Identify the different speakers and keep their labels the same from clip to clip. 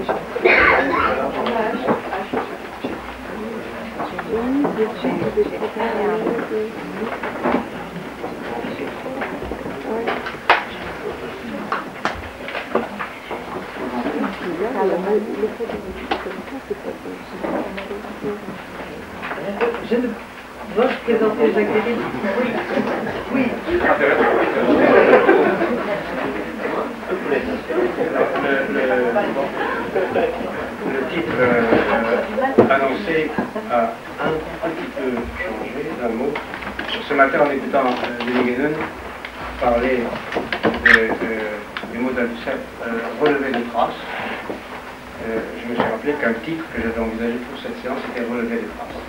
Speaker 1: Je ne dois présenter Jacqueline. Oui.
Speaker 2: Le titre annoncé a un petit peu changé d'un mot. Ce matin, en écoutant Denis Guénon parler du mot d'Althusser, relever de traces, je me suis rappelé qu'un titre que j'avais envisagé pour cette séance était relever des traces.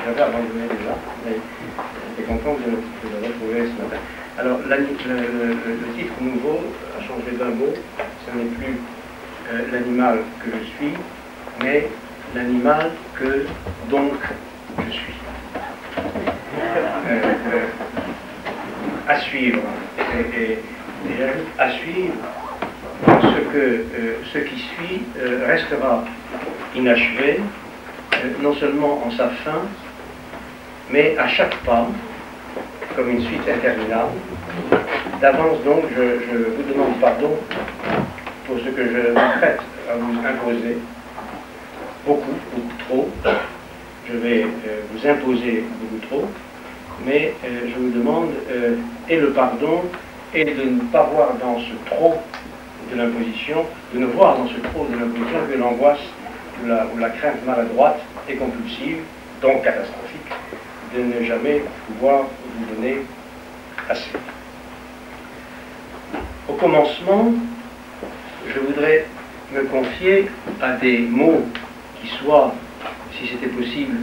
Speaker 2: J'avais abandonné déjà, mais j'étais content de le retrouver ce matin. Alors, le titre nouveau a changé d'un mot. Ce n'est plus l'animal que je suis, mais l'animal que donc je suis. À suivre. Et à suivre, ce qui suit restera inachevé, non seulement en sa fin, mais à chaque pas, comme une suite interminable. D'avance donc, je vous demande pardon pour ce que je m'apprête à vous imposer. Beaucoup trop. Je vais vous imposer beaucoup trop, mais je vous demande et le pardon, et de ne pas voir dans ce trop de l'imposition, de ne voir dans ce trop de l'imposition que l'angoisse ou la crainte maladroite et compulsive, donc catastrophique, de ne jamais pouvoir vous donner assez. Au commencement, je voudrais me confier à des mots qui soient, si c'était possible,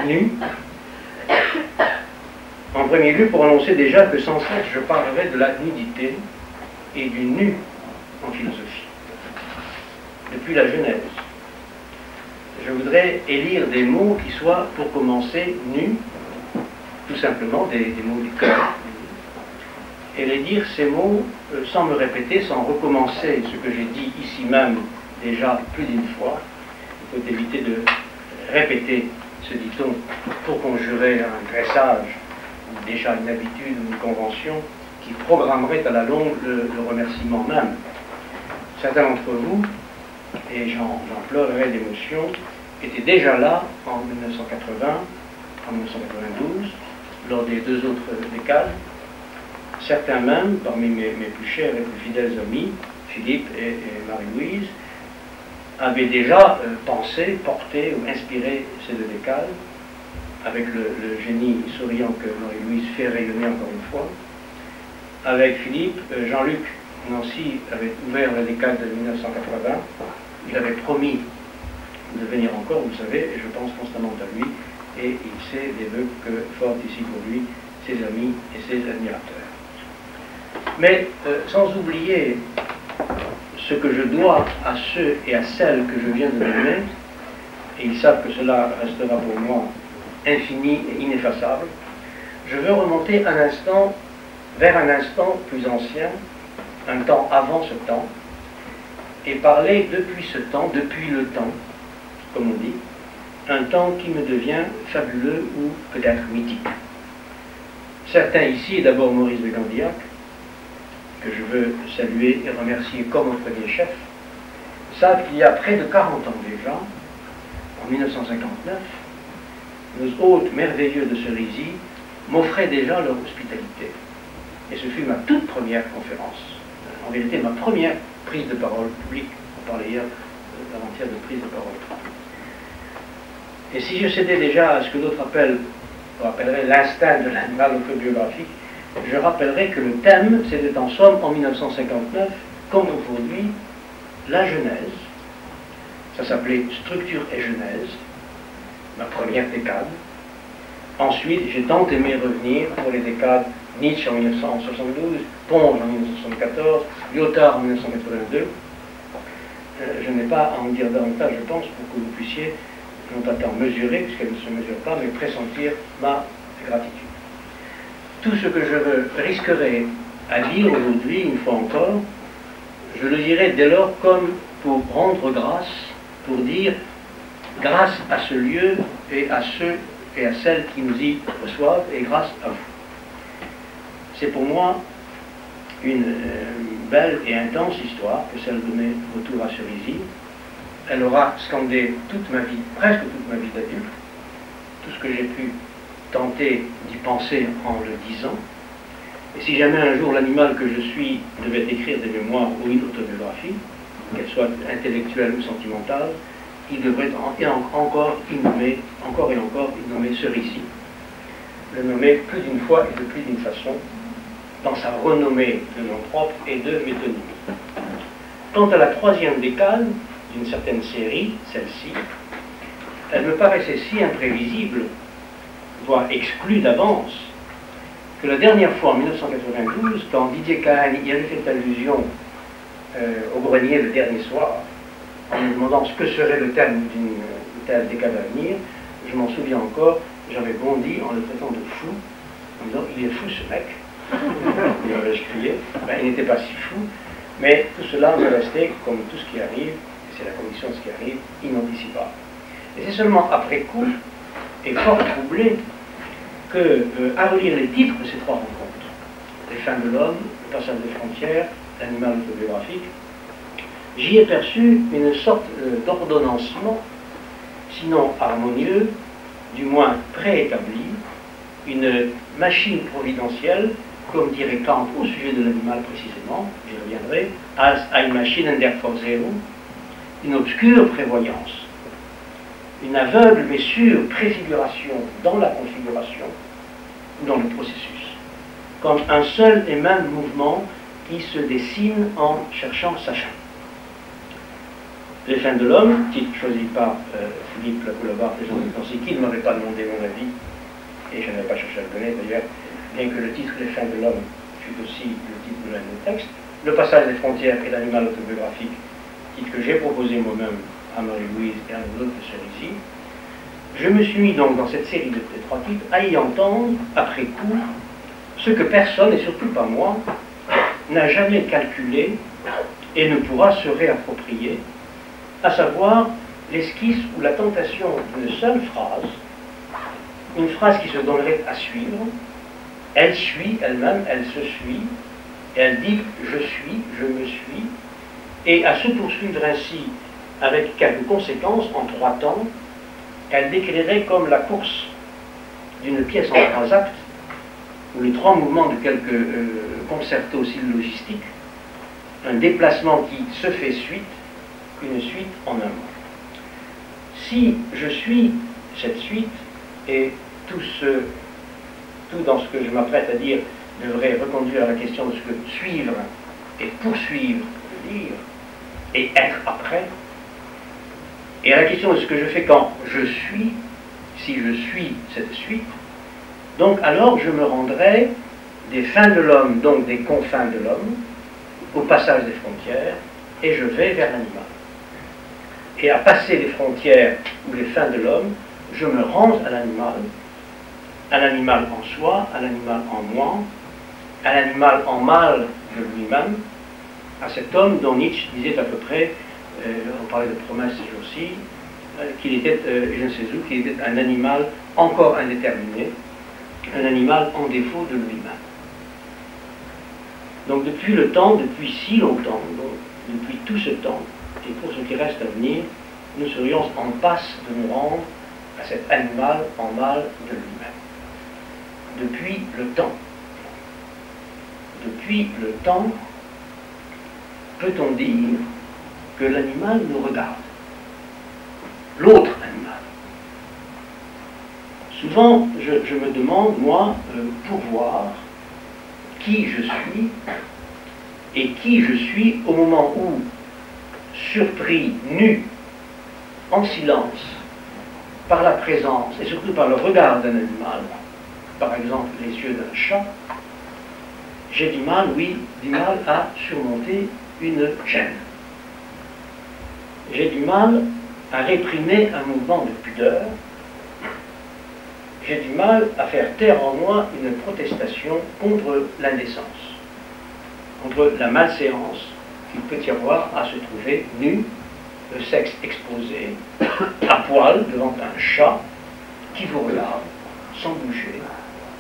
Speaker 2: nus. En premier lieu, pour annoncer déjà que sans cesse je parlerai de la nudité et du nu en philosophie, depuis la Genèse. Je voudrais élire des mots qui soient, pour commencer, nus, tout simplement des mots du cœur, et les dire ces mots sans me répéter, sans recommencer ce que j'ai dit ici même déjà plus d'une fois. Il faut éviter de répéter, se dit-on, pour conjurer un dressage, ou déjà une habitude ou une convention qui programmerait à la longue le remerciement même. Certains d'entre vous, et j'en pleurerai d'émotion, étaient déjà là en 1980, en 1992, lors des deux autres décades. Certains même, parmi mes plus chers et plus fidèles amis, Philippe et Marie-Louise, avaient déjà pensé, porté ou inspiré ces deux décades, avec le génie souriant que Marie-Louise fait rayonner encore une fois. Avec Philippe, Jean-Luc Nancy avait ouvert la décade de 1980. Il avait promis de venir encore, vous savez, et je pense constamment à lui, et il sait des vœux que fortent ici pour lui ses amis et ses admirateurs. Mais sans oublier ce que je dois à ceux et à celles que je viens de nommer, et ils savent que cela restera pour moi infini et ineffaçable, je veux remonter un instant vers un instant plus ancien, un temps avant ce temps, et parler depuis ce temps, depuis le temps, comme on dit, un temps qui me devient fabuleux ou peut-être mythique. Certains ici, et d'abord Maurice de Gandillac, que je veux saluer et remercier comme un premier chef, savent qu'il y a près de 40 ans déjà, en 1959, nos hôtes merveilleux de Cerisy m'offraient déjà leur hospitalité. Et ce fut ma toute première conférence. En vérité, ma première prise de parole publique. On parlait hier avant-hier de prise de parole. Et si je cédais déjà à ce que d'autres rappelleraient l'instinct de l'animal autobiographique, je rappellerai que le thème, c'était en somme, en 1959, comme aujourd'hui, la Genèse. Ça s'appelait Structure et Genèse, ma première décade. Ensuite, j'ai tant aimé revenir pour les décades Nietzsche en 1972, Ponge en 1974, Lyotard en 1982. Je n'ai pas à en dire davantage, je pense, pour que vous puissiez, non pas tant mesurer, puisqu'elle ne se mesure pas, mais pressentir ma gratitude. Tout ce que je risquerai à dire aujourd'hui, une fois encore, je le dirai dès lors comme pour rendre grâce, pour dire grâce à ce lieu et à ceux et à celles qui nous y reçoivent, et grâce à vous. C'est pour moi une belle et intense histoire que celle de mes retours à Cerisy. Elle aura scandé toute ma vie, presque toute ma vie d'adulte, tout ce que j'ai pu tenter d'y penser en le disant. Et si jamais un jour l'animal que je suis devait écrire des mémoires ou une autobiographie, qu'elle soit intellectuelle ou sentimentale, il devrait encore y nommer Cerisy, le nommer plus d'une fois et de plus d'une façon, dans sa renommée de nom propre et de métonymie. Quant à la troisième décade d'une certaine série, celle-ci, elle me paraissait si imprévisible, voire exclue d'avance, que la dernière fois, en 1992, quand Didier Kahn y avait fait allusion au grenier le dernier soir, en me demandant ce que serait le terme d'une telle décade à venir, je m'en souviens encore, j'avais bondi en le traitant de fou, en disant « il est fou ce mec ». Je criais, ben, il n'était pas si fou, mais tout cela me restait, comme tout ce qui arrive, et c'est la condition de ce qui arrive, inanticipable. Et c'est seulement après coup, et fort troublé, que, à relire les titres de ces trois rencontres, Les fins de l'homme, Le passage des frontières, L'animal autobiographique, j'y ai perçu une sorte d'ordonnancement, sinon harmonieux, du moins préétabli, une machine providentielle, comme dirait Kant au sujet de l'animal précisément, j'y reviendrai, als eine Maschine der Vorsehung, une obscure prévoyance, une aveugle mais sûre préfiguration dans la configuration, ou dans le processus, comme un seul et même mouvement qui se dessine en cherchant sa fin. Les fins de l'homme, titre choisi par Philippe Lacoulabar et Jean-Luc Nancy, qui ne m'avait pas demandé mon avis, et je n'avais pas cherché à le donner d'ailleurs, bien que le titre Les fins de l'homme fût aussi le titre de l'un des textes. Le passage des frontières et l'animal autobiographique, titre que j'ai proposé moi-même à Marie-Louise et à nous autres de Cerisy. Je me suis mis donc dans cette série de trois titres à y entendre, après coup, ce que personne, et surtout pas moi, n'a jamais calculé et ne pourra se réapproprier, à savoir l'esquisse ou la tentation d'une seule phrase, une phrase qui se donnerait à suivre. Elle suit elle-même, elle se suit, et elle dit « je suis, je me suis », et à se poursuivre ainsi avec quelques conséquences en trois temps. Elle décrirait comme la course d'une pièce en trois actes, ou les trois mouvements de quelques concertos syllogistiques, un déplacement qui se fait suite, une suite en un mot. Si je suis cette suite, et tout dans ce que je m'apprête à dire devrait reconduire à la question de ce que suivre et poursuivre, lire, et être après, et à la question de ce que je fais quand je suis, si je suis cette suite, donc alors je me rendrai des fins de l'homme, donc des confins de l'homme, au passage des frontières, et je vais vers l'animal. Et à passer les frontières ou les fins de l'homme, je me rends à l'animal en soi, à l'animal en moi, à l'animal en mal de lui-même, à cet homme dont Nietzsche disait à peu près, on parlait de promesse ces jours-ci, qu'il était, je ne sais où, qu'il était un animal encore indéterminé, un animal en défaut de lui-même. Donc depuis le temps, depuis si longtemps, donc depuis tout ce temps, et pour ce qui reste à venir, nous serions en passe de nous rendre à cet animal en mal de lui-même. Depuis le temps. Depuis le temps, peut-on dire que l'animal nous regarde, l'autre animal. Souvent, je me demande, moi, pour voir qui je suis et qui je suis au moment où, surpris, nu, en silence, par la présence et surtout par le regard d'un animal, par exemple les yeux d'un chat, j'ai du mal, oui, du mal à surmonter une gêne. J'ai du mal à réprimer un mouvement de pudeur. J'ai du mal à faire taire en moi une protestation contre l'indécence, contre la malséance qu'il peut y avoir à se trouver nu, le sexe exposé, à poil, devant un chat qui vous regarde, sans bouger,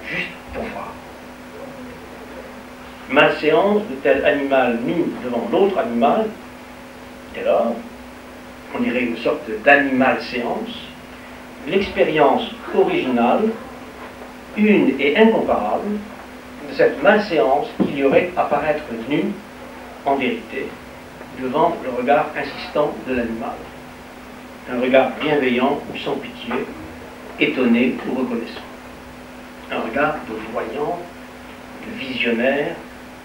Speaker 2: juste pour voir. Malséance de tel animal nu devant l'autre animal, dès lors, on dirait une sorte d'animal-séance, l'expérience originale, une et incomparable, de cette malséance qu'il y aurait à paraître nu, en vérité, devant le regard insistant de l'animal. Un regard bienveillant ou sans pitié, étonné ou reconnaissant. Un regard de voyant, de visionnaire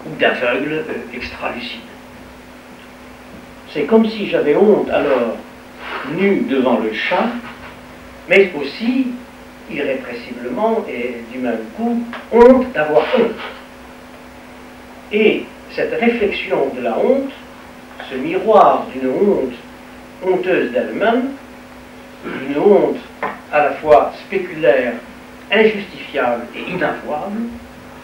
Speaker 2: ou d'aveugle extra-lucide. C'est comme si j'avais honte alors, nu devant le chat, mais aussi, irrépressiblement et du même coup, honte d'avoir honte. Et cette réflexion de la honte, ce miroir d'une honte honteuse d'elle-même, d'une honte à la fois spéculaire, injustifiable et inavouable,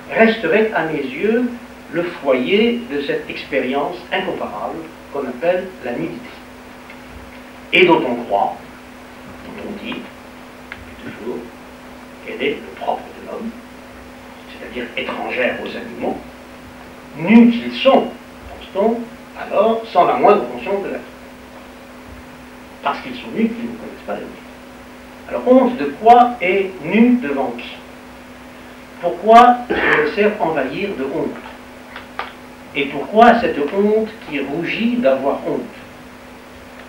Speaker 2: resterait à mes yeux le foyer de cette expérience incomparable qu'on appelle la nudité. Et dont on croit, dont on dit, toujours, qu'elle est le propre de l'homme, c'est-à-dire étrangère aux animaux, nus qu'ils sont, pense-t-on, alors sans la moindre conscience de l'être. Parce qu'ils sont nus, qu'ils ne connaissent pas la nudité. Alors, honte de quoi est nu devant qui? Pourquoi se laisser envahir de honte? Et pourquoi cette honte qui rougit d'avoir honte?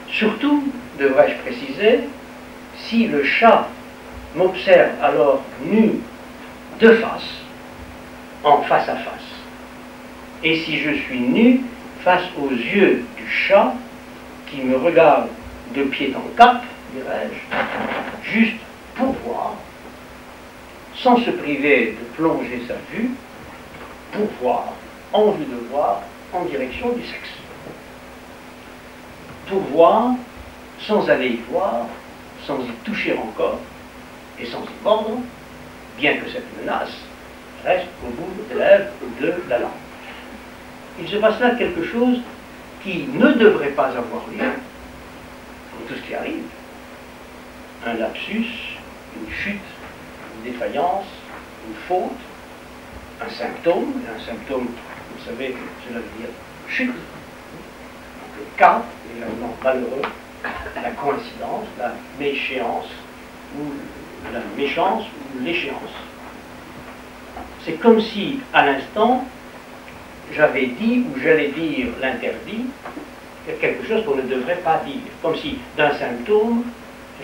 Speaker 2: Surtout, devrais-je préciser, si le chat m'observe alors nu de face, en face à face, et si je suis nu face aux yeux du chat qui me regarde de pied en cap, dirais-je, juste pour voir, sans se priver de plonger sa vue, pour voir, en vue de voir, en direction du sexe. Pour voir, sans aller y voir, sans y toucher encore, et sans y mordre, bien que cette menace reste au bout des lèvres de la langue. Il se passe là quelque chose qui ne devrait pas avoir lieu, comme tout ce qui arrive. Un lapsus, une chute, une défaillance, une faute, un symptôme, vous savez, cela veut dire chute. Donc le cas, évidemment malheureux, la coïncidence, la méchéance, ou la méchance, ou l'échéance. C'est comme si, à l'instant, j'avais dit ou j'allais dire l'interdit, quelque chose qu'on ne devrait pas dire. Comme si, d'un symptôme,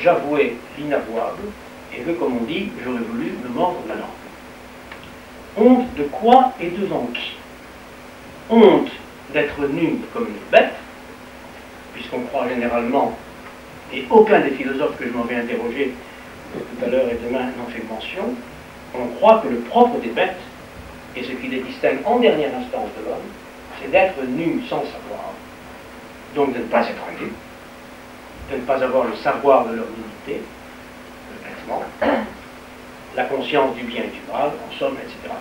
Speaker 2: j'avouais l'inavouable, et que, comme on dit, j'aurais voulu me mordre la langue. Honte de quoi et devant qui? Honte d'être nu comme une bête, puisqu'on croit généralement, et aucun des philosophes que je m'en vais interroger tout à l'heure et demain n'en fait mention, on croit que le propre des bêtes, et ce qui les distingue en dernière instance de l'homme, c'est d'être nu sans savoir, donc de ne pas être nu, de ne pas avoir le savoir de leur dignité, le vêtement, la conscience du bien et du mal, en somme, etc.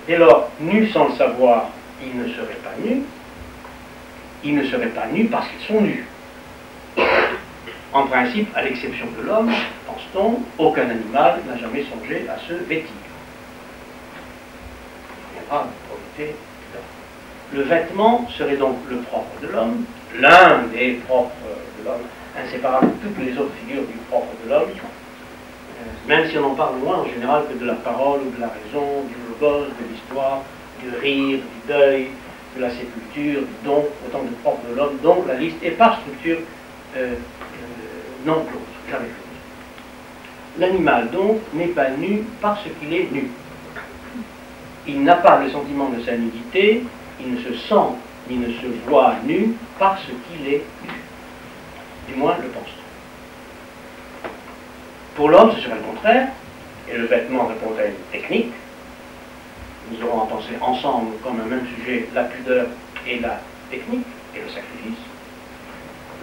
Speaker 2: Dès lors, nu sans le savoir, ils ne seraient pas nus. Ils ne seraient pas nus parce qu'ils sont nus. En principe, à l'exception de l'homme, pense-t-on, aucun animal n'a jamais songé à se vêtir. Il viendra de probité. Le vêtement serait donc le propre de l'homme, l'un des propres de l'homme, inséparable de toutes les autres figures du propre de l'homme, même si on en parle moins en général que de la parole ou de la raison, du logos, de l'histoire, du rire, du deuil, de la sépulture, du don, autant de propre de l'homme, dont la liste est par structure non close, jamais close. L'animal donc n'est pas nu parce qu'il est nu. Il n'a pas le sentiment de sa nudité, il ne se sent ni ne se voit nu parce qu'il est nu. Du moins le pense-t-on. Pour l'homme, ce serait le contraire, et le vêtement répondrait à une technique. Nous aurons à penser ensemble, comme un même sujet, la pudeur et la technique, et le sacrifice.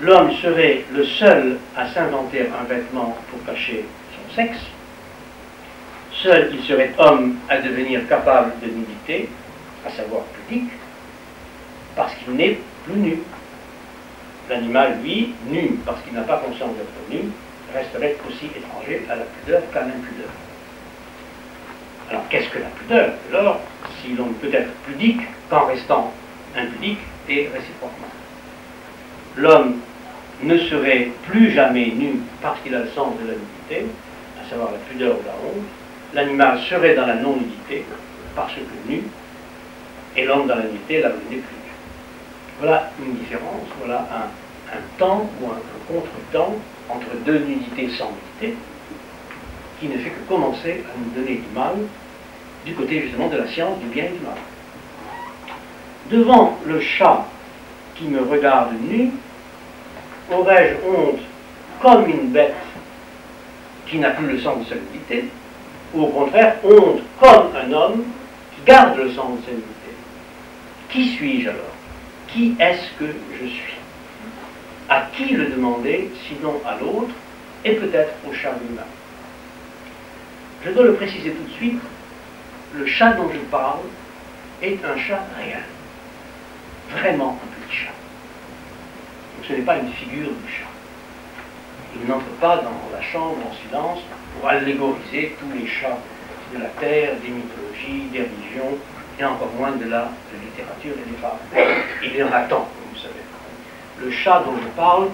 Speaker 2: L'homme serait le seul à s'inventer un vêtement pour cacher son sexe. Seul il serait homme à devenir capable de nudité, à savoir pudique, parce qu'il n'est plus nu. L'animal, lui, nu, parce qu'il n'a pas conscience d'être nu, resterait aussi étranger à la pudeur qu'à l'impudeur. Alors, qu'est-ce que la pudeur? Alors, si l'on ne peut être pudique qu'en restant impudique et réciproquement. L'homme ne serait plus jamais nu parce qu'il a le sens de la nudité, à savoir la pudeur ou la honte. L'animal serait dans la non-nudité parce que nu, et l'homme dans la nudité là où il n'est plus nu. Voilà une différence, voilà un temps ou un contre-temps entre deux nudités sans nudité, qui ne fait que commencer à nous donner du mal, du côté justement de la science du bien et du mal. Devant le chat qui me regarde nu, aurais-je honte comme une bête qui n'a plus le sens de sa nudité, ou au contraire, honte comme un homme qui garde le sens de sa nudité? Qui suis-je alors? Qui est-ce que je suis? À qui le demander, sinon à l'autre, et peut-être au chat lui-même? Je dois le préciser tout de suite, le chat dont je parle est un chat réel. Vraiment un petit chat. Donc ce n'est pas une figure du chat. Il n'entre pas dans la chambre en silence pour allégoriser tous les chats de la terre, des mythologies, des religions, et encore moins de la littérature et des fables. Il y en a tant, comme vous savez. Le chat dont je parle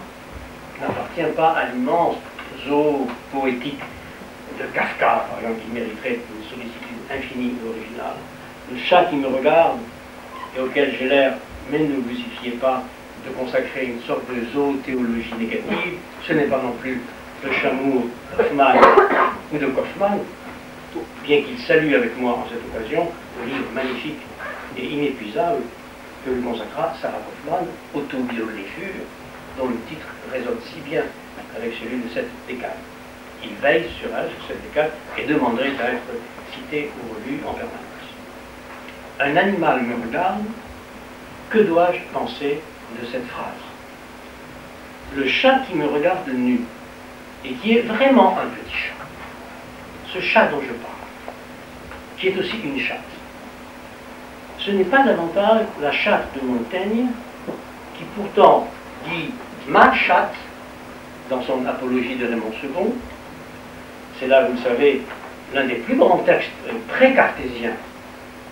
Speaker 2: n'appartient pas à l'immense zoo poétique de Kafka, par exemple, qui mériterait une sollicitude infinie et originale. Le chat qui me regarde et auquel j'ai l'air, mais ne vous y fiez pas, de consacrer une sorte de zoothéologie négative, ce n'est pas non plus le chamour d'Hoffmann ou de Kaufmann, bien qu'il salue avec moi en cette occasion le livre magnifique et inépuisable que lui consacra Sarah Kaufmann, Autobioléfure, dont le titre résonne si bien avec celui de cette décade. Il veille sur elle, sur cette décade, et demanderait à être cité ou relu en permanence. Un animal me regarde, que dois-je penser de cette phrase? Le chat qui me regarde nu, et qui est vraiment un petit chat, ce chat dont je parle, qui est aussi une chatte, ce n'est pas davantage la chatte de Montaigne, qui pourtant dit « ma chatte » dans son apologie de Raymond II. C'est là, vous le savez, l'un des plus grands textes pré-cartésiens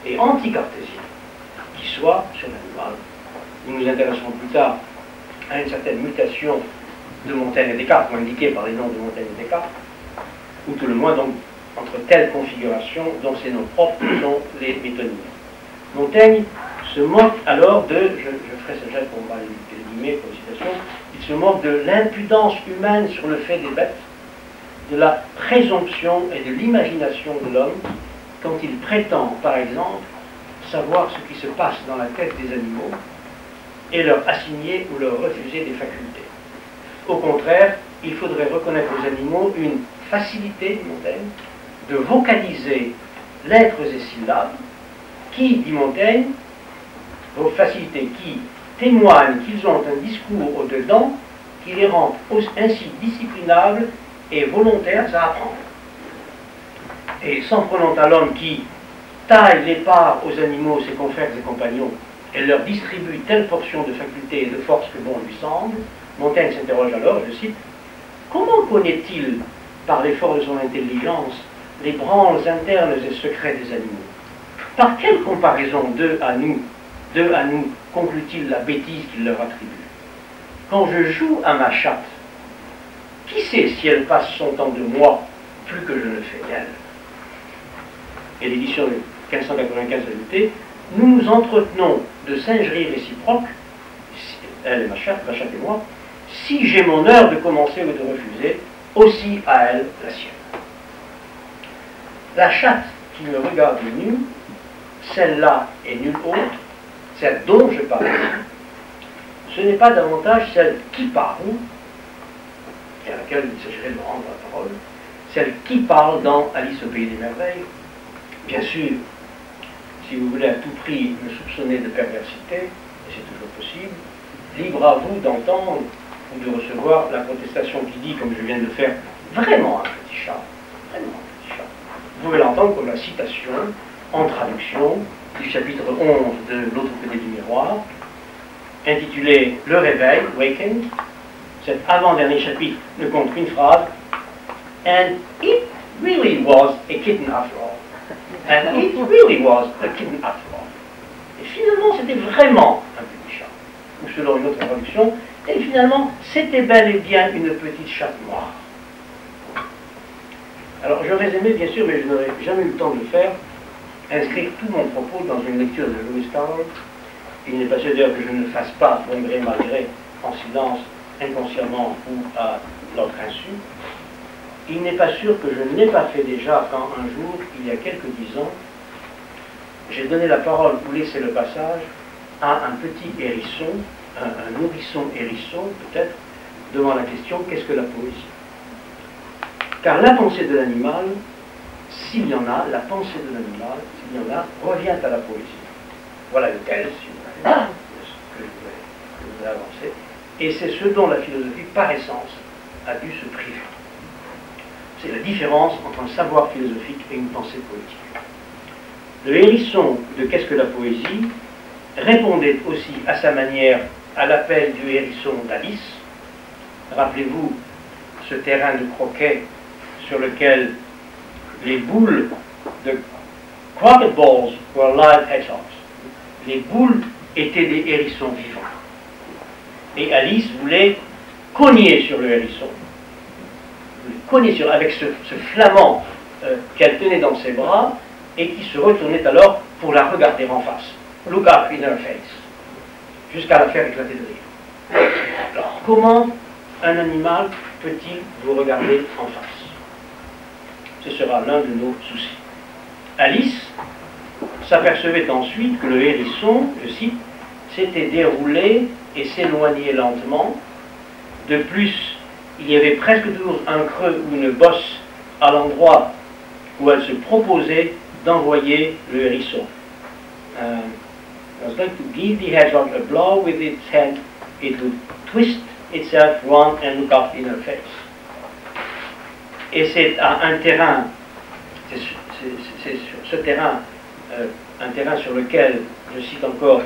Speaker 2: et anti-cartésiens qui soit sur l'animal. Nous nous intéresserons plus tard à une certaine mutation de Montaigne et Descartes, ou indiquée par les noms de Montaigne et Descartes, ou tout le moins donc entre telles configurations dont ces noms propres sont les métonymes. Montaigne se moque alors de, je ferai ce geste pour pas l'élimer comme citation, il se moque de l'impudence humaine sur le fait des bêtes, de la présomption et de l'imagination de l'homme quand il prétend, par exemple, savoir ce qui se passe dans la tête des animaux et leur assigner ou leur refuser des facultés. Au contraire, il faudrait reconnaître aux animaux une facilité, dit Montaigne, de vocaliser lettres et syllabes qui, dit Montaigne, vos facilités qui témoignent qu'ils ont un discours au-dedans qui les rend ainsi disciplinables et volontaires à apprendre. Et s'en prenant à l'homme qui taille les parts aux animaux, ses confrères et compagnons, et leur distribue telle portion de faculté et de force que bon lui semble, Montaigne s'interroge alors, je cite, « Comment connaît-il, par l'effort de son intelligence, les branles internes et secrets des animaux? Par quelle comparaison d'eux à nous conclut-il la bêtise qu'il leur attribue? Quand je joue à ma chatte, qui sait si elle passe son temps de moi plus que je ne fais d'elle? » Et l'édition de 1595 ajoutée, « Nous nous entretenons de singeries réciproques, elle et ma chatte et moi, si j'ai mon heure de commencer ou de refuser, aussi à elle la sienne. » La chatte qui me regarde nue, celle-là et nulle autre, celle dont je parle, ce n'est pas davantage celle qui parle, et à laquelle il s'agirait de rendre la parole, celle qui parle dans Alice au pays des merveilles. Bien sûr, si vous voulez à tout prix me soupçonner de perversité, et c'est toujours possible, libre à vous d'entendre ou de recevoir la protestation qui dit, comme je viens de le faire, vraiment un petit chat, vraiment un petit chat. Vous pouvez l'entendre comme la citation, en traduction, du chapitre 11 de L'autre côté du miroir, intitulé Le Réveil, Waking. Cet avant-dernier chapitre ne compte qu'une phrase. And it really was a kitten after all. And it really was a kitten after all. Et finalement, c'était vraiment un petit chat. Ou selon une autre traduction, et finalement, c'était bel et bien une petite chatte noire. Alors, j'aurais aimé, bien sûr, mais je n'aurais jamais eu le temps de le faire, inscrire tout mon propos dans une lecture de Lewis Carroll. Il n'est pas sûr d'ailleurs que je ne le fasse pas, bon gré mal gré, en silence, inconsciemment ou à notre insu. Il n'est pas sûr que je ne l'ai pas fait déjà quand un jour, il y a quelques 10 ans, j'ai donné la parole ou laissé le passage à un petit hérisson, un nourrisson hérisson peut-être, devant la question qu'est-ce que la poésie? Car la pensée de l'animal, s'il y en a, la pensée de l'animal, s'il y en a, revient à la poésie. Voilà le thèse, si vous voulez, que je voudrais avancer. Et c'est ce dont la philosophie, par essence, a dû se priver. C'est la différence entre un savoir philosophique et une pensée poétique. Le hérisson de Qu'est-ce que la poésie répondait aussi à sa manière à l'appel du hérisson d'Alice. Rappelez-vous ce terrain de croquet sur lequel les boules de croquet balls were live hedgehogs. Les boules étaient des hérissons vivants. Et Alice voulait cogner sur le hérisson. Cogner sur, avec ce flamand qu'elle tenait dans ses bras et qui se retournait alors pour la regarder en face. Look up in her face. Jusqu'à la faire éclater de rire. Alors, comment un animal peut-il vous regarder en face? Ce sera l'un de nos soucis. Alice s'apercevait ensuite que le hérisson, je cite, s'était déroulé et s'éloignait lentement. De plus, il y avait presque toujours un creux ou une bosse à l'endroit où elle se proposait d'envoyer le hérisson. I was going to give the hedgehog a blow with its head. It would twist itself round and look up in her face. Et c'est à un terrain, c'est sur ce terrain, un terrain sur lequel, je cite encore,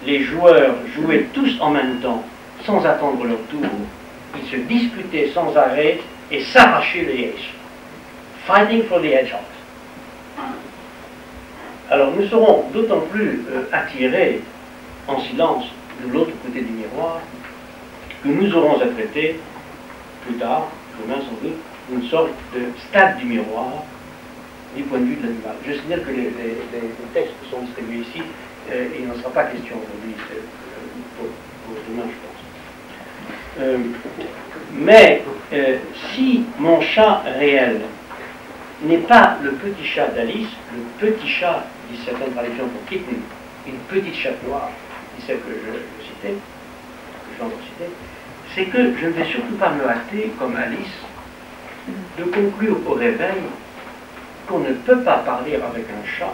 Speaker 2: les joueurs jouaient tous en même temps, sans attendre leur tour. Ils se disputaient sans arrêt et s'arrachaient les hérissons. Fighting for the hedgehog. Alors nous serons d'autant plus attirés en silence de l'autre côté du miroir que nous aurons à traiter plus tard, demain sans doute, une sorte de stade du miroir du point de vue de l'animal. Je signale que les textes qui sont distribués ici, il n'en sera pas question aujourd'hui pour demain, je pense. Mais si mon chat réel n'est pas le petit chat d'Alice, le petit chat, dit certaines traductions pour kitten, une petite chatte noire, dit celle que je citais, que je viens de citer, c'est que je ne vais surtout pas me hâter, comme Alice, de conclure au réveil qu'on ne peut pas parler avec un chat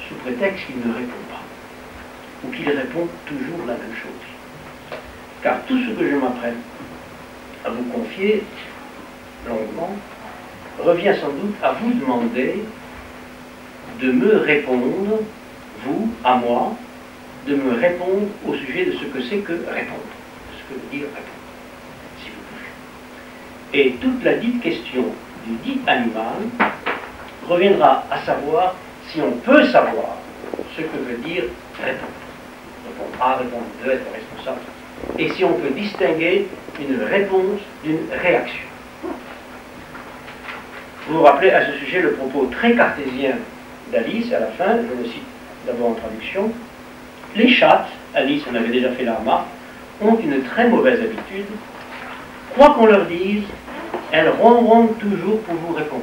Speaker 2: sous prétexte qu'il ne répond pas, ou qu'il répond toujours la même chose. Car tout ce que je m'apprête à vous confier longuement revient sans doute à vous demander de me répondre, vous, à moi, de me répondre au sujet de ce que c'est que répondre, de ce que veut dire répondre, si vous pouvez. Et toute la dite question du dit animal reviendra à savoir si on peut savoir ce que veut dire répondre. Répondre A, répondre B, être responsable. Et si on peut distinguer une réponse d'une réaction. Vous vous rappelez à ce sujet le propos très cartésien d'Alice à la fin, je le cite d'abord en traduction. Les chattes, Alice en avait déjà fait la remarque, ont une très mauvaise habitude. Quoi qu'on leur dise, elles ronronnent toujours pour vous répondre.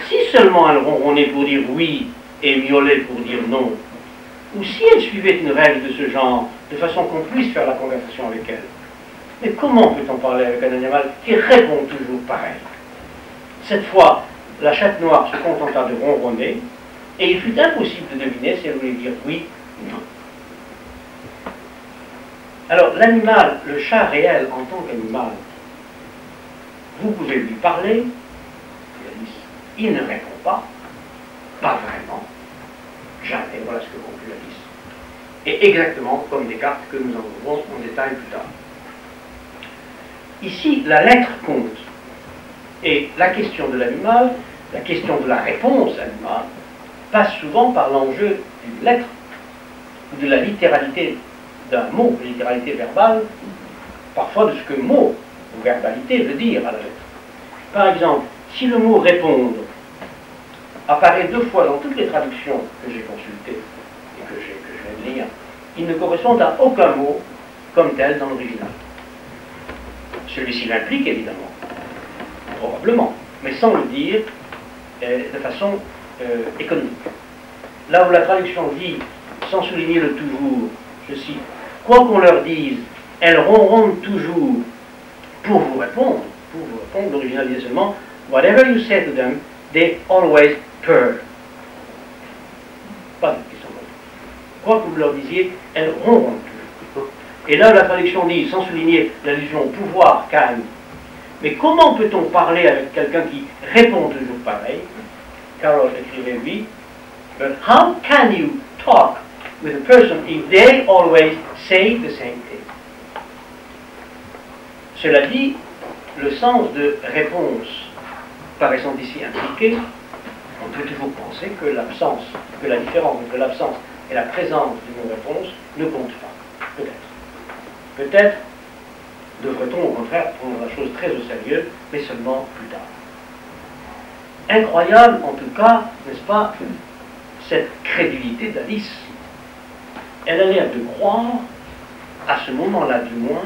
Speaker 2: Si seulement elles ronronnaient pour dire oui et miaulaient pour dire non, ou si elles suivaient une règle de ce genre, de façon qu'on puisse faire la conversation avec elles. Mais comment peut-on parler avec un animal qui répond toujours pareil? Cette fois, la chatte noire se contenta de ronronner, et il fut impossible de deviner si elle voulait dire oui ou non. Alors, l'animal, le chat réel en tant qu'animal, vous pouvez lui parler, il ne répond pas vraiment, jamais, voilà ce que conclut Alice. et exactement comme Descartes, que nous en verrons en détail plus tard. Ici, la lettre compte, et la question de l'animal, la question de la réponse animale, passe souvent par l'enjeu d'une lettre, ou de la littéralité d'un mot, de littéralité verbale, parfois de ce que mot ou verbalité veut dire à la lettre. Par exemple, si le mot répondre apparaît 2 fois dans toutes les traductions que j'ai consultées et que je viens de lire, il ne correspond à aucun mot comme tel dans l'original. Celui-ci l'implique évidemment, probablement, mais sans le dire de façon économique. Là où la traduction dit, sans souligner le toujours, je cite, « Quoi qu'on leur dise, elles ronronnent toujours pour vous répondre. » L'original dit seulement « Whatever you say to them, they always purr. » Pas de question. Quoi que vous leur disiez, elles ronronnent toujours. Et là, la traduction dit, sans souligner l'allusion au pouvoir calme, mais comment peut-on parler avec quelqu'un qui répond toujours pareil? Carroll écrivait lui, but how can you talk with a person if they always say the same thing? Cela dit, le sens de réponse paraissant ici impliqué, on peut toujours penser que l'absence, que la différence entre l'absence et la présence d'une réponse ne compte pas. Peut-être. Peut-être devrait-on au contraire prendre la chose très au sérieux, mais seulement plus tard. Incroyable en tout cas, n'est-ce pas, cette crédulité d'Alice. Elle a l'air de croire, à ce moment-là du moins,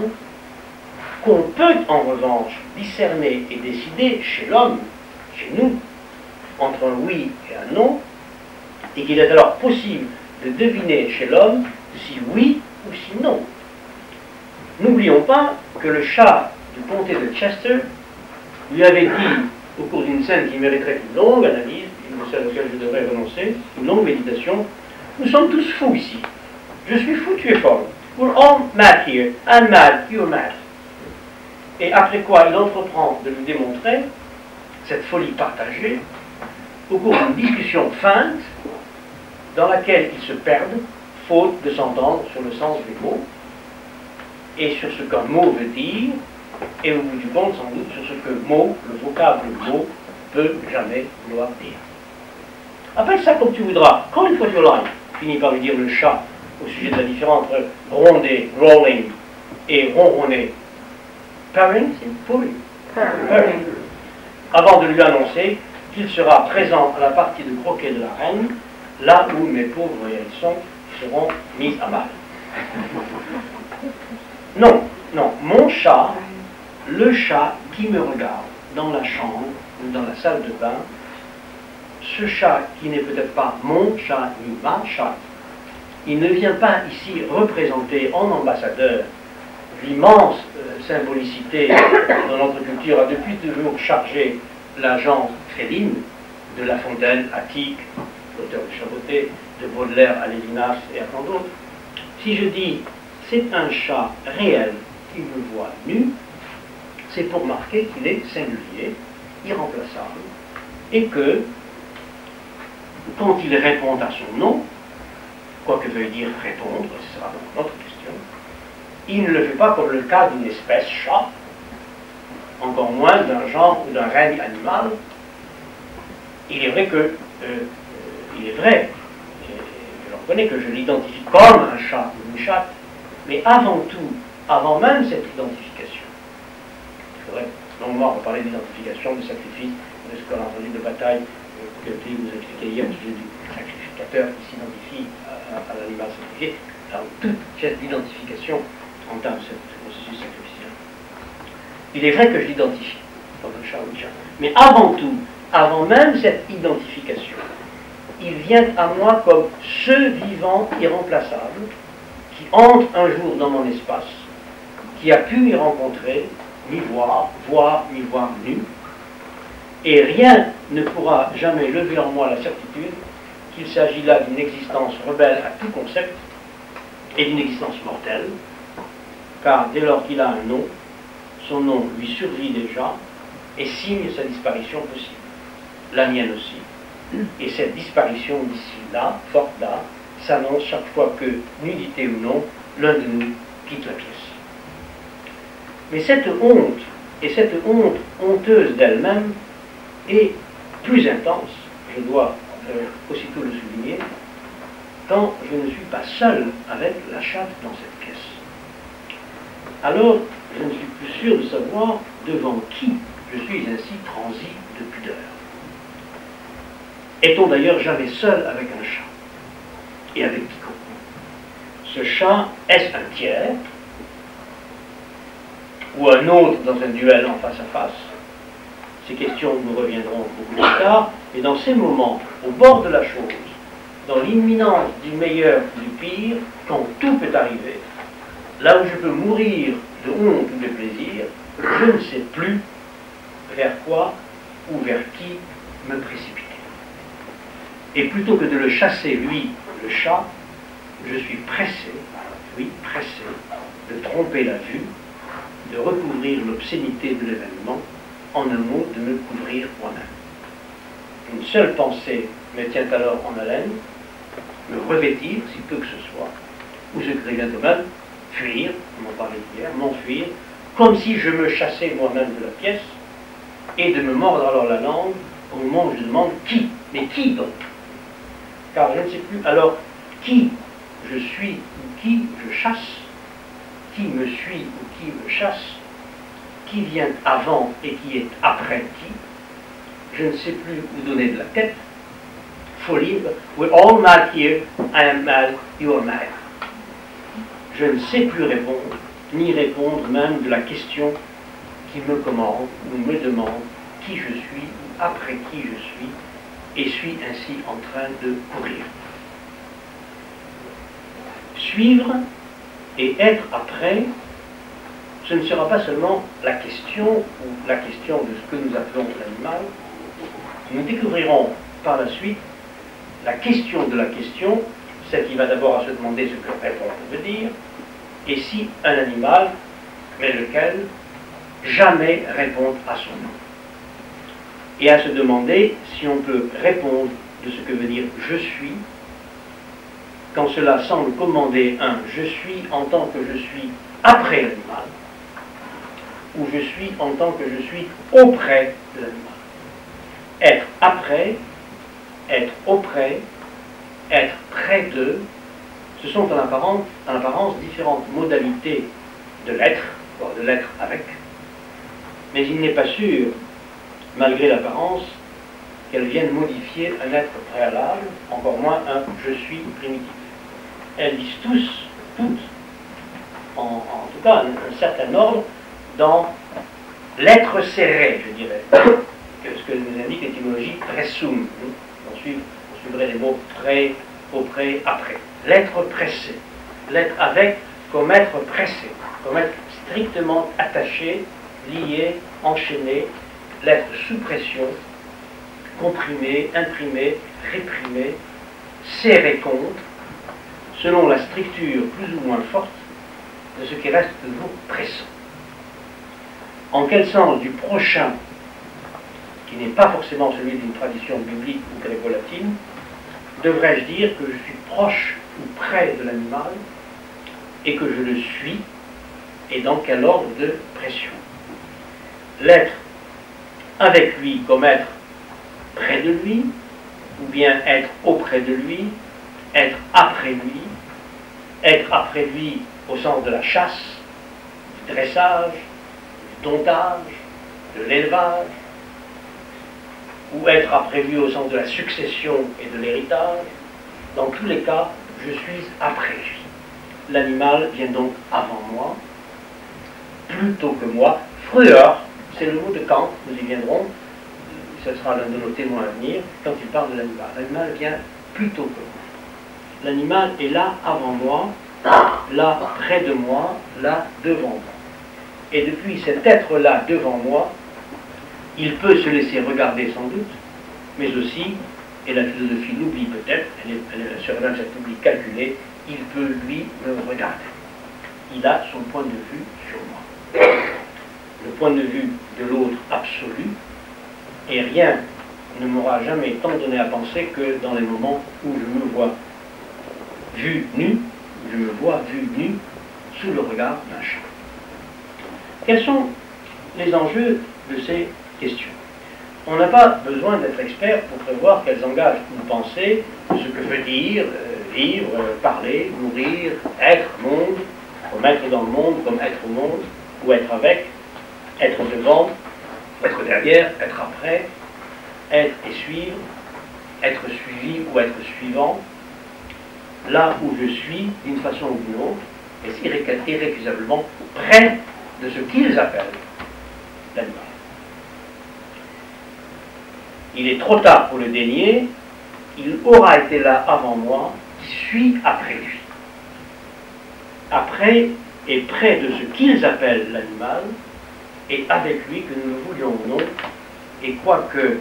Speaker 2: qu'on peut en revanche discerner et décider chez l'homme, chez nous, entre un oui et un non, et qu'il est alors possible de deviner chez l'homme si oui ou si non. N'oublions pas que le chat du comté de Chester lui avait dit, au cours d'une scène qui mériterait une longue analyse, une scène à laquelle je devrais renoncer, une longue méditation, nous sommes tous fous ici. Je suis fou, tu es folle. We're all mad here. I'm mad, you're mad. Et après quoi il entreprend de lui démontrer cette folie partagée au cours d'une discussion feinte dans laquelle ils se perdent, faute de s'entendre sur le sens des mots et sur ce qu'un mot veut dire, et au bout du compte, sans doute, sur ce que mot, le vocable mot, peut jamais vouloir dire. Appelle ça comme tu voudras. Call it what you like, finit par lui dire le chat au sujet de la différence entre ronder, rolling et ronronner. Purring, c'est purring. Purring. Avant de lui annoncer qu'il sera présent à la partie de croquet de la reine, là où mes pauvres hérissons seront mis à mal. Non, non, mon chat, le chat qui me regarde dans la chambre ou dans la salle de bain, ce chat qui n'est peut-être pas mon chat ni ma chat, il ne vient pas ici représenter en ambassadeur l'immense symbolicité dont notre culture a depuis toujours chargé la genre féline de La Fontaine à Tieck, l'auteur de Chaboté, de Baudelaire à Lévinas et à tant d'autres. Si je dis c'est un chat réel qui me voit nu, c'est pour marquer qu'il est singulier, irremplaçable, et que quand il répond à son nom, quoi que veuille dire répondre, ce sera donc notre question, il ne le fait pas comme le cas d'une espèce chat, encore moins d'un genre ou d'un règne animal. Il est vrai que, je le reconnais que je l'identifie comme un chat ou une chatte, mais avant tout, avant même cette identification, il faudrait longuement reparler d'identification, de sacrifice, de ce qu'on a entendu de bataille que Philippe nous a expliqué hier au sujet du sacrificateur qui s'identifie à l'animal sacrifié. Alors, toute cette identification entame ce processus sacrificiel. Il est vrai que je l'identifie comme un chat ou une chatte, mais avant tout, avant même cette identification, il vient à moi comme ce vivant irremplaçable qui entre un jour dans mon espace, qui a pu m'y rencontrer, m'y voir, m'y voir nu, et rien ne pourra jamais lever en moi la certitude qu'il s'agit là d'une existence rebelle à tout concept et d'une existence mortelle, car dès lors qu'il a un nom, son nom lui survit déjà et signe sa disparition possible, la mienne aussi. Et cette disparition d'ici là, forte là, s'annonce chaque fois que, nudité ou non, l'un de nous quitte la pièce. Mais cette honte, et cette honte honteuse d'elle-même, est plus intense, je dois aussitôt le souligner, quand je ne suis pas seul avec la chatte dans cette pièce. Alors, je ne suis plus sûr de savoir devant qui je suis ainsi transi de pudeur. Est-on d'ailleurs jamais seul avec un chat? Et avec quiconque? Ce chat, est-ce un tiers? Ou un autre dans un duel en face à face? Ces questions nous reviendront beaucoup plus tard, mais dans ces moments, au bord de la chose, dans l'imminence du meilleur ou du pire, quand tout peut arriver, là où je peux mourir de honte ou de plaisir, je ne sais plus vers quoi ou vers qui me précipiter. Et plutôt que de le chasser, lui, le chat, je suis pressé, oui, pressé, de tromper la vue, de recouvrir l'obscénité de l'événement, en un mot, de me couvrir moi-même. Une seule pensée me tient alors en haleine, me revêtir, si peu que ce soit, ou ce que c'est bientôt même, fuir, on en parlait hier, m'enfuir, comme si je me chassais moi-même de la pièce, et de me mordre alors la langue au moment où je demande qui, mais qui donc? Car je ne sais plus alors qui je suis ou qui je chasse, qui me suit ou qui me chasse, qui vient avant et qui est après qui. Je ne sais plus où donner de la tête. Folie, we're all mad here, I am mad, you are mad. Je ne sais plus répondre, ni répondre même de la question qui me commande ou me demande qui je suis ou après qui je suis, et suis ainsi en train de courir. Suivre et être après, ce ne sera pas seulement la question ou la question de ce que nous appelons l'animal. Nous découvrirons par la suite la question de la question, celle qui va d'abord à se demander ce que répondre veut dire, et si un animal, mais lequel, jamais répond à son nom. Et à se demander si on peut répondre de ce que veut dire je suis, quand cela semble commander un je suis en tant que je suis après l'animal, ou je suis en tant que je suis auprès de l'animal. Être après, être auprès, être près d'eux, ce sont en apparence différentes modalités de l'être, voire de l'être avec, mais il n'est pas sûr, malgré l'apparence, qu'elles viennent modifier un être préalable, encore moins un je suis primitif. Elles disent toutes, en tout cas un certain ordre, dans l'être serré, je dirais, ce que nous indique l'étymologie pressum. On suivrait les mots près, auprès, après. L'être pressé, l'être avec comme être pressé, comme être strictement attaché, lié, enchaîné, l'être sous pression, comprimé, imprimé, réprimé, serré contre, selon la structure plus ou moins forte de ce qui reste toujours pressant. En quel sens du prochain, qui n'est pas forcément celui d'une tradition biblique ou gréco-latine, devrais-je dire que je suis proche ou près de l'animal et que je le suis, et dans quel ordre de pression? L'être avec lui comme être près de lui, ou bien être auprès de lui, être après lui au sens de la chasse, du dressage, du domptage, de l'élevage, ou être après lui au sens de la succession et de l'héritage. Dans tous les cas, je suis après lui. L'animal vient donc avant moi, plutôt que moi. Früher, c'est le mot de Kant, nous y viendrons, ce sera l'un de nos témoins à venir, quand il parle de l'animal. L'animal vient plutôt que moi. L'animal est là avant moi, là près de moi, là devant moi. Et depuis cet être-là devant moi, il peut se laisser regarder sans doute, mais aussi, et la philosophie l'oublie peut-être, elle serait même cet oubli calculé, il peut lui me regarder. Il a son point de vue sur moi. Le point de vue de l'autre absolu, et rien ne m'aura jamais tant donné à penser que dans les moments où je me vois vu nu, je me vois vu nu sous le regard d'un chat. Quels sont les enjeux de ces questions? On n'a pas besoin d'être expert pour prévoir qu'elles engagent une pensée de ce que veut dire vivre, parler, mourir, être monde, comme être dans le monde, comme être au monde, ou être avec, être devant, être derrière, être après, être et suivre, être suivi ou être suivant, là où je suis, d'une façon ou d'une autre, est irrécusablement près de ce qu'ils appellent l'animal. Il est trop tard pour le dénier, il aura été là avant moi, qui suis après lui. Après et près de ce qu'ils appellent l'animal, et avec lui que nous le voulions ou non, et quoi que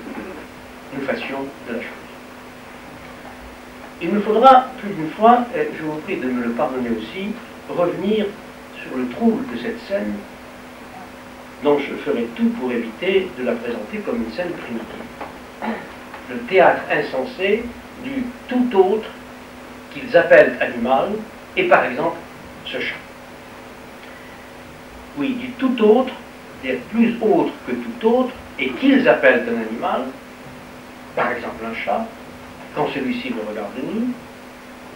Speaker 2: nous fassions de la chose. Il me faudra plus d'une fois, et je vous prie de me le pardonner aussi, revenir sur le trouble de cette scène, dont je ferai tout pour éviter de la présenter comme une scène primitive. Le théâtre insensé du tout autre qu'ils appellent animal, et par exemple ce chat. Oui, du tout autre, c'est-à-dire plus autre que tout autre, et qu'ils appellent un animal, par exemple un chat, quand celui-ci me regarde nu,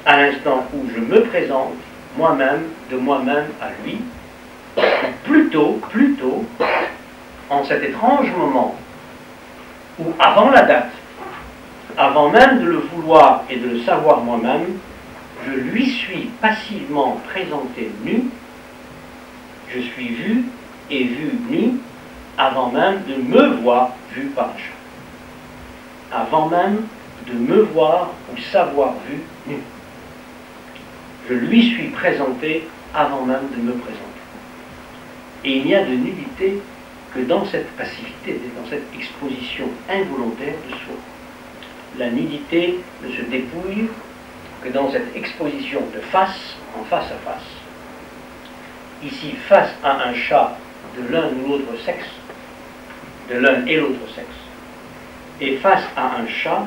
Speaker 2: à l'instant où je me présente moi-même, de moi-même à lui, plutôt, en cet étrange moment où, avant la date, avant même de le vouloir et de le savoir moi-même, je lui suis passivement présenté nu, je suis vu et vu nu, avant même de me voir vu par un chat. Avant même de me voir ou savoir vu nu. Je lui suis présenté avant même de me présenter. Et il n'y a de nudité que dans cette passivité, dans cette exposition involontaire de soi. La nudité ne se dépouille que dans cette exposition de face en face à face. Ici, face à un chat de l'un ou l'autre sexe, de l'un et l'autre sexe, et face à un chat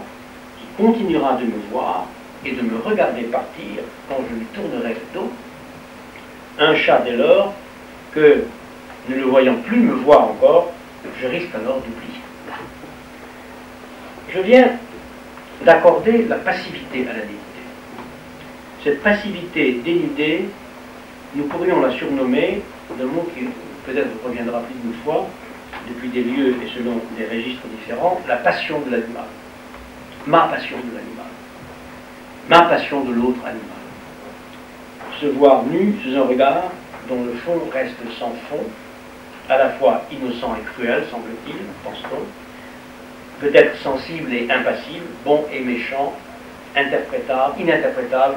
Speaker 2: qui continuera de me voir et de me regarder partir quand je lui tournerai le dos, un chat dès lors que, ne le voyant plus me voir encore, je risque alors d'oublier. Je viens d'accorder la passivité à la nudité. Cette passivité dénudée, nous pourrions la surnommer, d'un mot qui peut-être reviendra plus d'une fois, depuis des lieux et selon des registres différents, la passion de l'animal. Ma passion de l'animal. Ma passion de l'autre animal. Se voir nu sous un regard dont le fond reste sans fond, à la fois innocent et cruel, semble-t-il, pense-t-on, peut-être sensible et impassible, bon et méchant, interprétable, ininterprétable,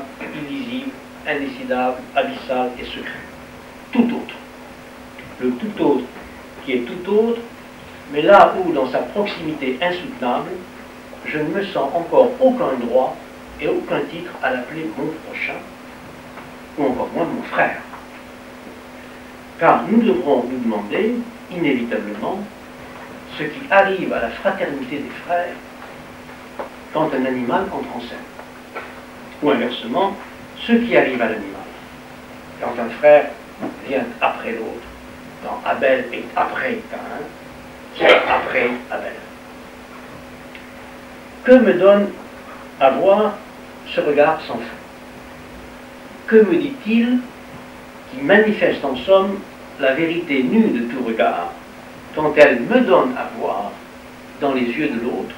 Speaker 2: illisible, indécidable, abyssal et secret. Tout autre. Le tout autre qui est tout autre, mais là où, dans sa proximité insoutenable, je ne me sens encore aucun droit et aucun titre à l'appeler mon prochain, ou encore moins mon frère. Car nous devrons nous demander, inévitablement, ce qui arrive à la fraternité des frères quand un animal entre en scène. Ou inversement, ce qui arrive à l'animal quand un frère vient après l'autre, quand Abel est après Caïn, c'est après Abel. Que me donne à voir ce regard sans fond? Que me dit-il qui manifeste en somme la vérité nue de tout regard, quand elle me donne à voir dans les yeux de l'autre,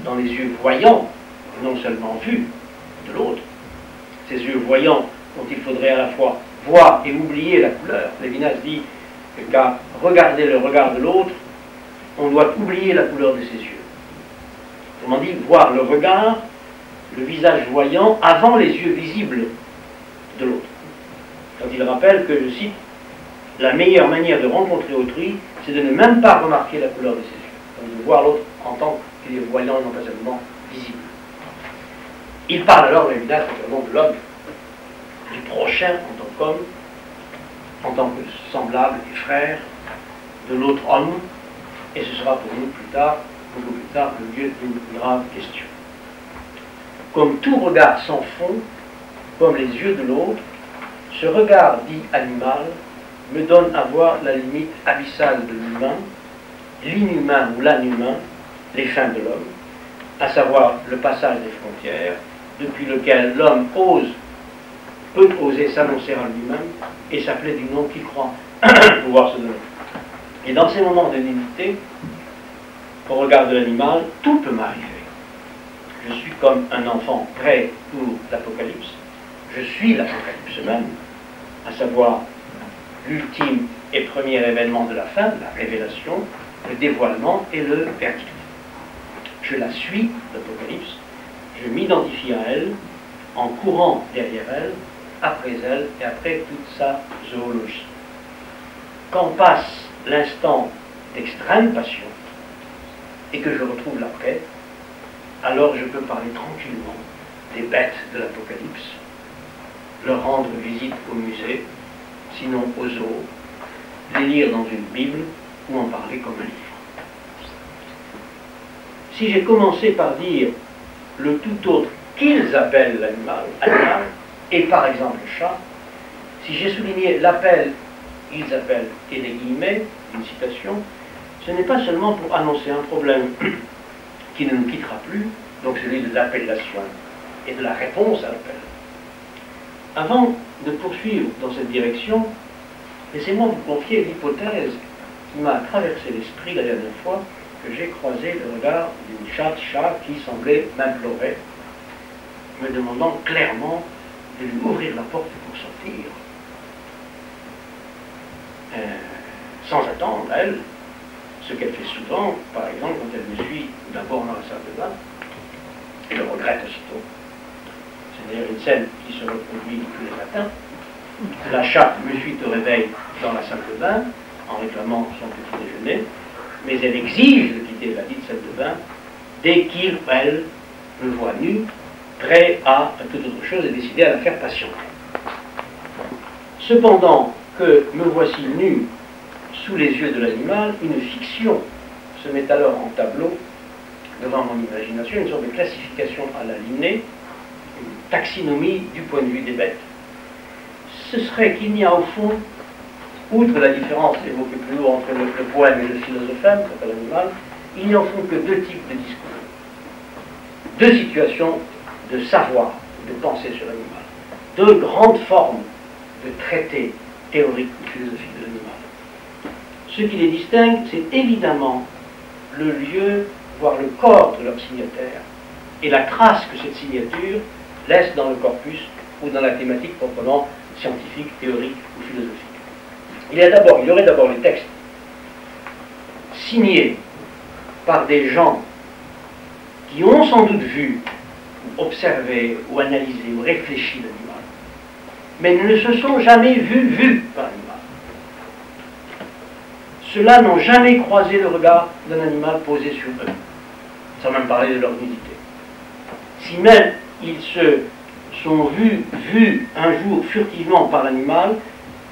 Speaker 2: dans les yeux voyants, et non seulement vus de l'autre, ces yeux voyants dont il faudrait à la fois voir et oublier la couleur. Lévinas dit qu'à regarder le regard de l'autre, on doit oublier la couleur de ses yeux. Autrement dit, voir le regard, le visage voyant, avant les yeux visibles de l'autre. Quand il rappelle que, je cite, la meilleure manière de rencontrer autrui, c'est de ne même pas remarquer la couleur de ses yeux. Donc de voir l'autre en tant qu'il est voyant, non pas seulement visible. Il parle alors, Lévinas, naturellement, de l'homme, du prochain en tant qu'homme, en tant que semblable et frère de l'autre homme, et ce sera pour nous plus tard, beaucoup plus tard, le lieu d'une grave question. Comme tout regard sans fond, comme les yeux de l'autre, ce regard dit animal me donne à voir la limite abyssale de l'humain, l'inhumain ou l'inhumain, les fins de l'homme, à savoir le passage des frontières, depuis lequel l'homme peut oser s'annoncer à lui-même et s'appeler du nom qu'il croit pouvoir se donner. Et dans ces moments de nudité, au regard de l'animal, tout peut m'arriver. Je suis comme un enfant prêt pour l'Apocalypse. Je suis l'Apocalypse même, à savoir l'ultime et premier événement de la fin, la révélation, le dévoilement et le verdict. Je la suis, l'Apocalypse, je m'identifie à elle en courant derrière elle, après elle et après toute sa zoologie. Quand passe l'instant d'extrême passion et que je retrouve la paix, alors je peux parler tranquillement des bêtes de l'Apocalypse, leur rendre visite au musée, sinon aux zoos, les lire dans une Bible ou en parler comme un livre. Si j'ai commencé par dire le tout autre qu'ils appellent l'animal, et par exemple le chat, si j'ai souligné l'appel, ils appellent, et les guillemets, une citation, ce n'est pas seulement pour annoncer un problème qui ne nous quittera plus, donc celui de l'appellation et de la réponse à l'appel. Avant de poursuivre dans cette direction, laissez-moi vous confier l'hypothèse qui m'a traversé l'esprit la dernière fois que j'ai croisé le regard d'une chatte-chat qui semblait m'implorer, me demandant clairement de lui ouvrir la porte pour sortir. Sans attendre, elle, ce qu'elle fait souvent, par exemple, quand elle me suit d'abord dans la salle de bain, et le regrette aussitôt. C'est d'ailleurs une scène qui se reproduit tous les matins. La chatte me suit au réveil dans la salle de bain, en réclamant son petit déjeuner, mais elle exige de quitter la dite salle de bain dès qu'il, elle, me voit nu, prêt à toute autre chose et décidé à la faire patienter. Cependant que me voici nu sous les yeux de l'animal, une fiction se met alors en tableau devant mon imagination, une sorte de classification à la Linné, une taxinomie du point de vue des bêtes. Ce serait qu'il n'y a au fond, outre la différence évoquée plus haut entre le poème et le philosophème, qui s'appelle l'animal, il n'y a au fond que deux types de discours, deux situations de savoir, de pensée sur l'animal, deux grandes formes de traités théoriques ou philosophiques de l'animal. Ce qui les distingue, c'est évidemment le lieu, voire le corps de leur signataire, et la trace que cette signature laisse dans le corpus ou dans la thématique proprement scientifique, théorique ou philosophique. Il y aurait d'abord les textes signés par des gens qui ont sans doute vu, ou observé, ou analysé, ou réfléchi l'animal, mais ne se sont jamais vus par l'animal. Ceux-là n'ont jamais croisé le regard d'un animal posé sur eux, sans même parler de leur nudité. Si même ils se sont vus un jour furtivement par l'animal,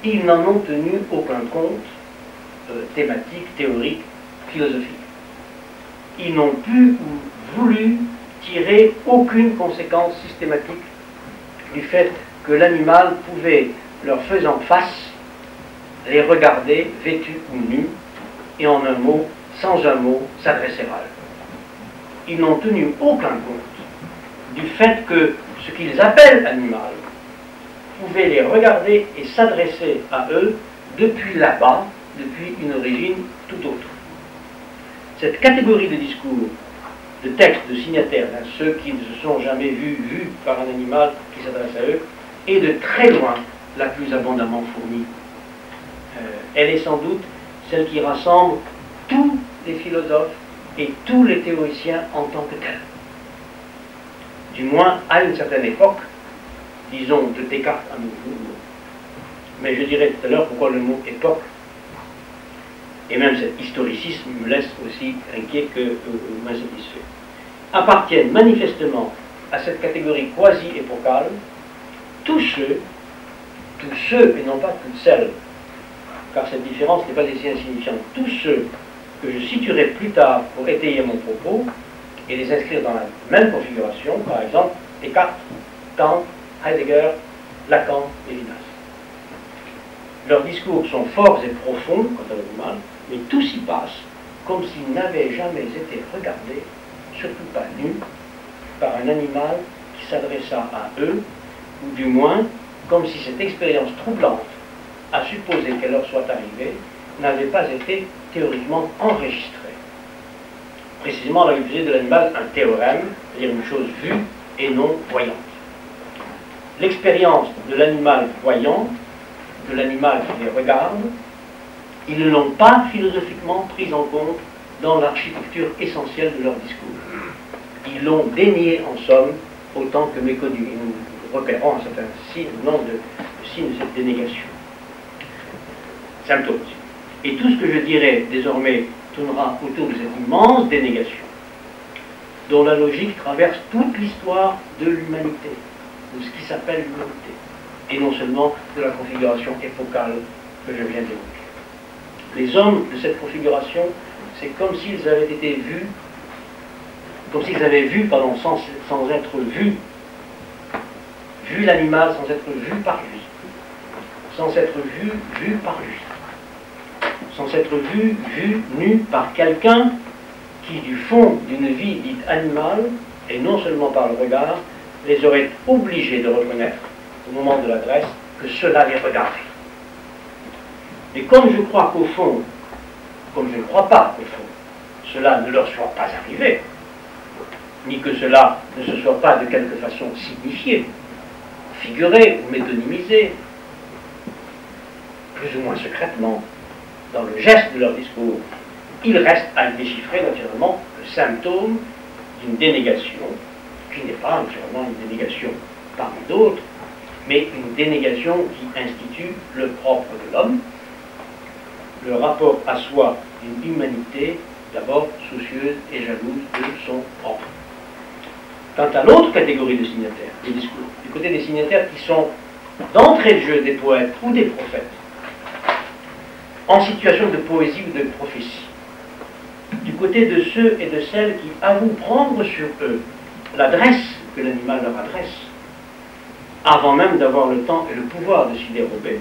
Speaker 2: ils n'en ont tenu aucun compte thématique, théorique, philosophique. Ils n'ont pu ou voulu tirer aucune conséquence systématique du fait que l'animal pouvait, leur faisant face, les regarder vêtus ou nus, et en un mot, sans un mot, s'adresser à eux. Ils n'ont tenu aucun compte du fait que ce qu'ils appellent animal pouvait les regarder et s'adresser à eux depuis là-bas, depuis une origine tout autre. Cette catégorie de discours, de textes, de signataires, ceux qui ne se sont jamais vus par un animal qui s'adresse à eux, est de très loin la plus abondamment fournie. Elle est sans doute celle qui rassemble tous les philosophes et tous les théoriciens en tant que tels. Du moins à une certaine époque, disons de Descartes à nos jours. Mais je dirais tout à l'heure pourquoi le mot époque, et même cet historicisme me laisse aussi inquiet que m'insatisfait, appartiennent manifestement à cette catégorie quasi-épocale tous ceux, et non pas toutes celles, car cette différence n'est pas ici insignifiante, tous ceux que je situerai plus tard pour étayer mon propos et les inscrire dans la même configuration, par exemple Descartes, Kant, Heidegger, Lacan et Levinas. Leurs discours sont forts et profonds quant à l'animal, mais tout s'y passe comme s'ils n'avaient jamais été regardés, surtout pas nus, par un animal qui s'adressa à eux, ou du moins comme si cette expérience troublante, à supposer qu'elle leur soit arrivée, n'avait pas été théoriquement enregistrée. Précisément, là, il faisait de l'animal un théorème, c'est-à-dire une chose vue et non voyante. L'expérience de l'animal voyant, de l'animal qui les regarde, ils ne l'ont pas philosophiquement prise en compte dans l'architecture essentielle de leur discours. Ils l'ont dénié en somme autant que méconnu. Et nous repérons un certain nombre de signes de cette dénégation. Symptômes. Et tout ce que je dirai désormais tournera autour de cette immense dénégation, dont la logique traverse toute l'histoire de l'humanité, de ce qui s'appelle l'humanité, et non seulement de la configuration épocale que je viens d'évoquer. Les hommes de cette configuration, c'est comme s'ils avaient été vus, comme s'ils avaient vu, pardon, sans être vus, vu l'animal sans être vu par lui, sans être vu par lui, sans être vu nu par quelqu'un qui, du fond d'une vie dite animale, et non seulement par le regard, les aurait obligés de reconnaître, au moment de l'adresse, que cela les regardait. Et comme je crois qu'au fond, comme je ne crois pas qu'au fond, cela ne leur soit pas arrivé, ni que cela ne se soit pas de quelque façon signifié, figuré ou métonymisé, plus ou moins secrètement, dans le geste de leur discours, il reste à déchiffrer naturellement le symptôme d'une dénégation, qui n'est pas naturellement une dénégation parmi d'autres, mais une dénégation qui institue le propre de l'homme, le rapport à soi d'une humanité d'abord soucieuse et jalouse de son propre. Quant à l'autre catégorie de signataires, des discours, du côté des signataires qui sont d'entrée de jeu des poètes ou des prophètes, en situation de poésie ou de prophétie, du côté de ceux et de celles qui avouent prendre sur eux l'adresse que l'animal leur adresse, avant même d'avoir le temps et le pouvoir de s'y dérober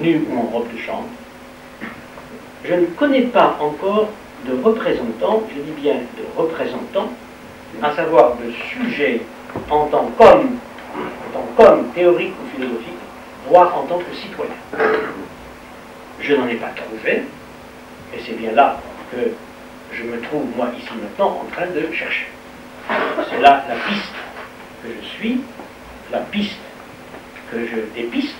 Speaker 2: nu ou en robe de chambre, je ne connais pas encore de représentants, je dis bien de représentants, à savoir de sujets en tant qu'homme théorique ou philosophique, voire en tant que citoyen. Je n'en ai pas trouvé, et c'est bien là que je me trouve, moi, ici maintenant, en train de chercher. C'est là la piste que je suis, la piste que je dépiste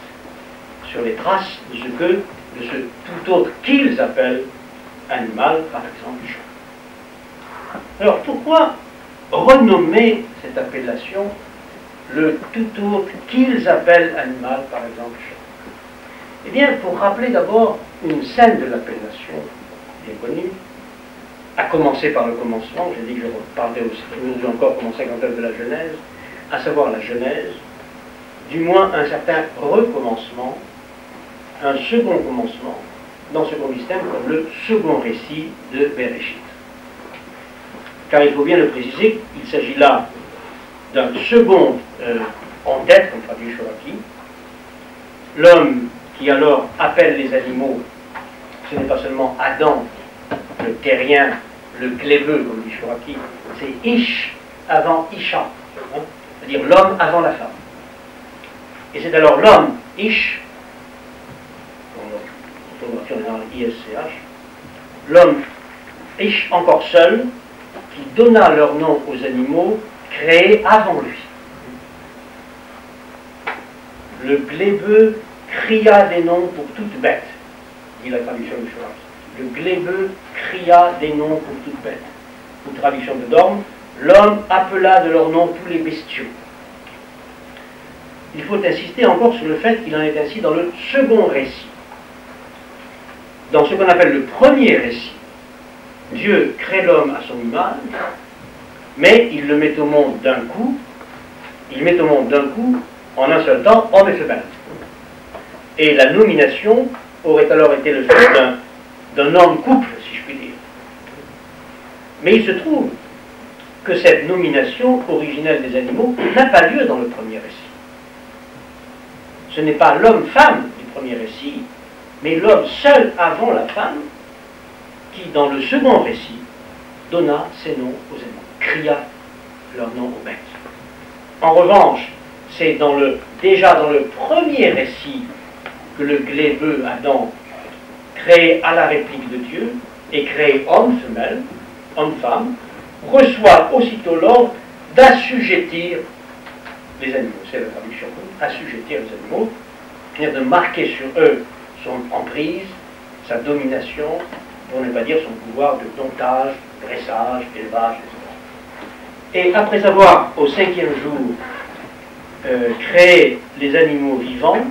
Speaker 2: sur les traces de ce tout autre qu'ils appellent animal, par exemple, chat. Alors, pourquoi renommer cette appellation le tout autre qu'ils appellent animal, par exemple, chat? Eh bien, pour rappeler d'abord une scène de l'appellation bien connue, à commencer par le commencement, j'ai dit que je parlais aussi, nous encore commencer quand même de la Genèse, à savoir la Genèse, du moins un certain recommencement, un second commencement, dans ce qu'on distingue comme le second récit de Bereshit. Car il faut bien le préciser, il s'agit là d'un second en tête, comme traduit Chouraki. L'homme qui alors appelle les animaux, ce n'est pas seulement Adam, le terrien, le glébeux, comme dit Chouraki, c'est Ish avant Isha, hein, c'est-à-dire l'homme avant la femme. Et c'est alors l'homme, Ish, dans ISCH, l'homme Ish encore seul, qui donna leur nom aux animaux créés avant lui. Le glébeux cria des noms pour toute bête, dit la traduction de Chouraki. Le glébeux cria des noms pour toute bête. Ou traduction de Dorme, l'homme appela de leur nom tous les bestiaux. Il faut insister encore sur le fait qu'il en est ainsi dans le second récit. Dans ce qu'on appelle le premier récit, Dieu crée l'homme à son image, mais il le met au monde d'un coup, en un seul temps, homme et femelle. Et la nomination aurait alors été le fait d'un homme couple, si je puis dire. Mais il se trouve que cette nomination originelle des animaux n'a pas lieu dans le premier récit. Ce n'est pas l'homme-femme du premier récit, mais l'homme seul avant la femme, qui, dans le second récit, donna ses noms aux animaux, cria leur nom aux bêtes. En revanche, c'est déjà dans le premier récit que le glébeux Adam, créé à la réplique de Dieu, et créé homme-femelle, homme-femme, reçoit aussitôt l'ordre d'assujettir les animaux. C'est la traduction, assujettir les animaux, c'est-à-dire de marquer sur eux son emprise, sa domination, pour ne pas dire son pouvoir de domptage, dressage, élevage, etc. Et après avoir, au 5e jour, créé les animaux vivants,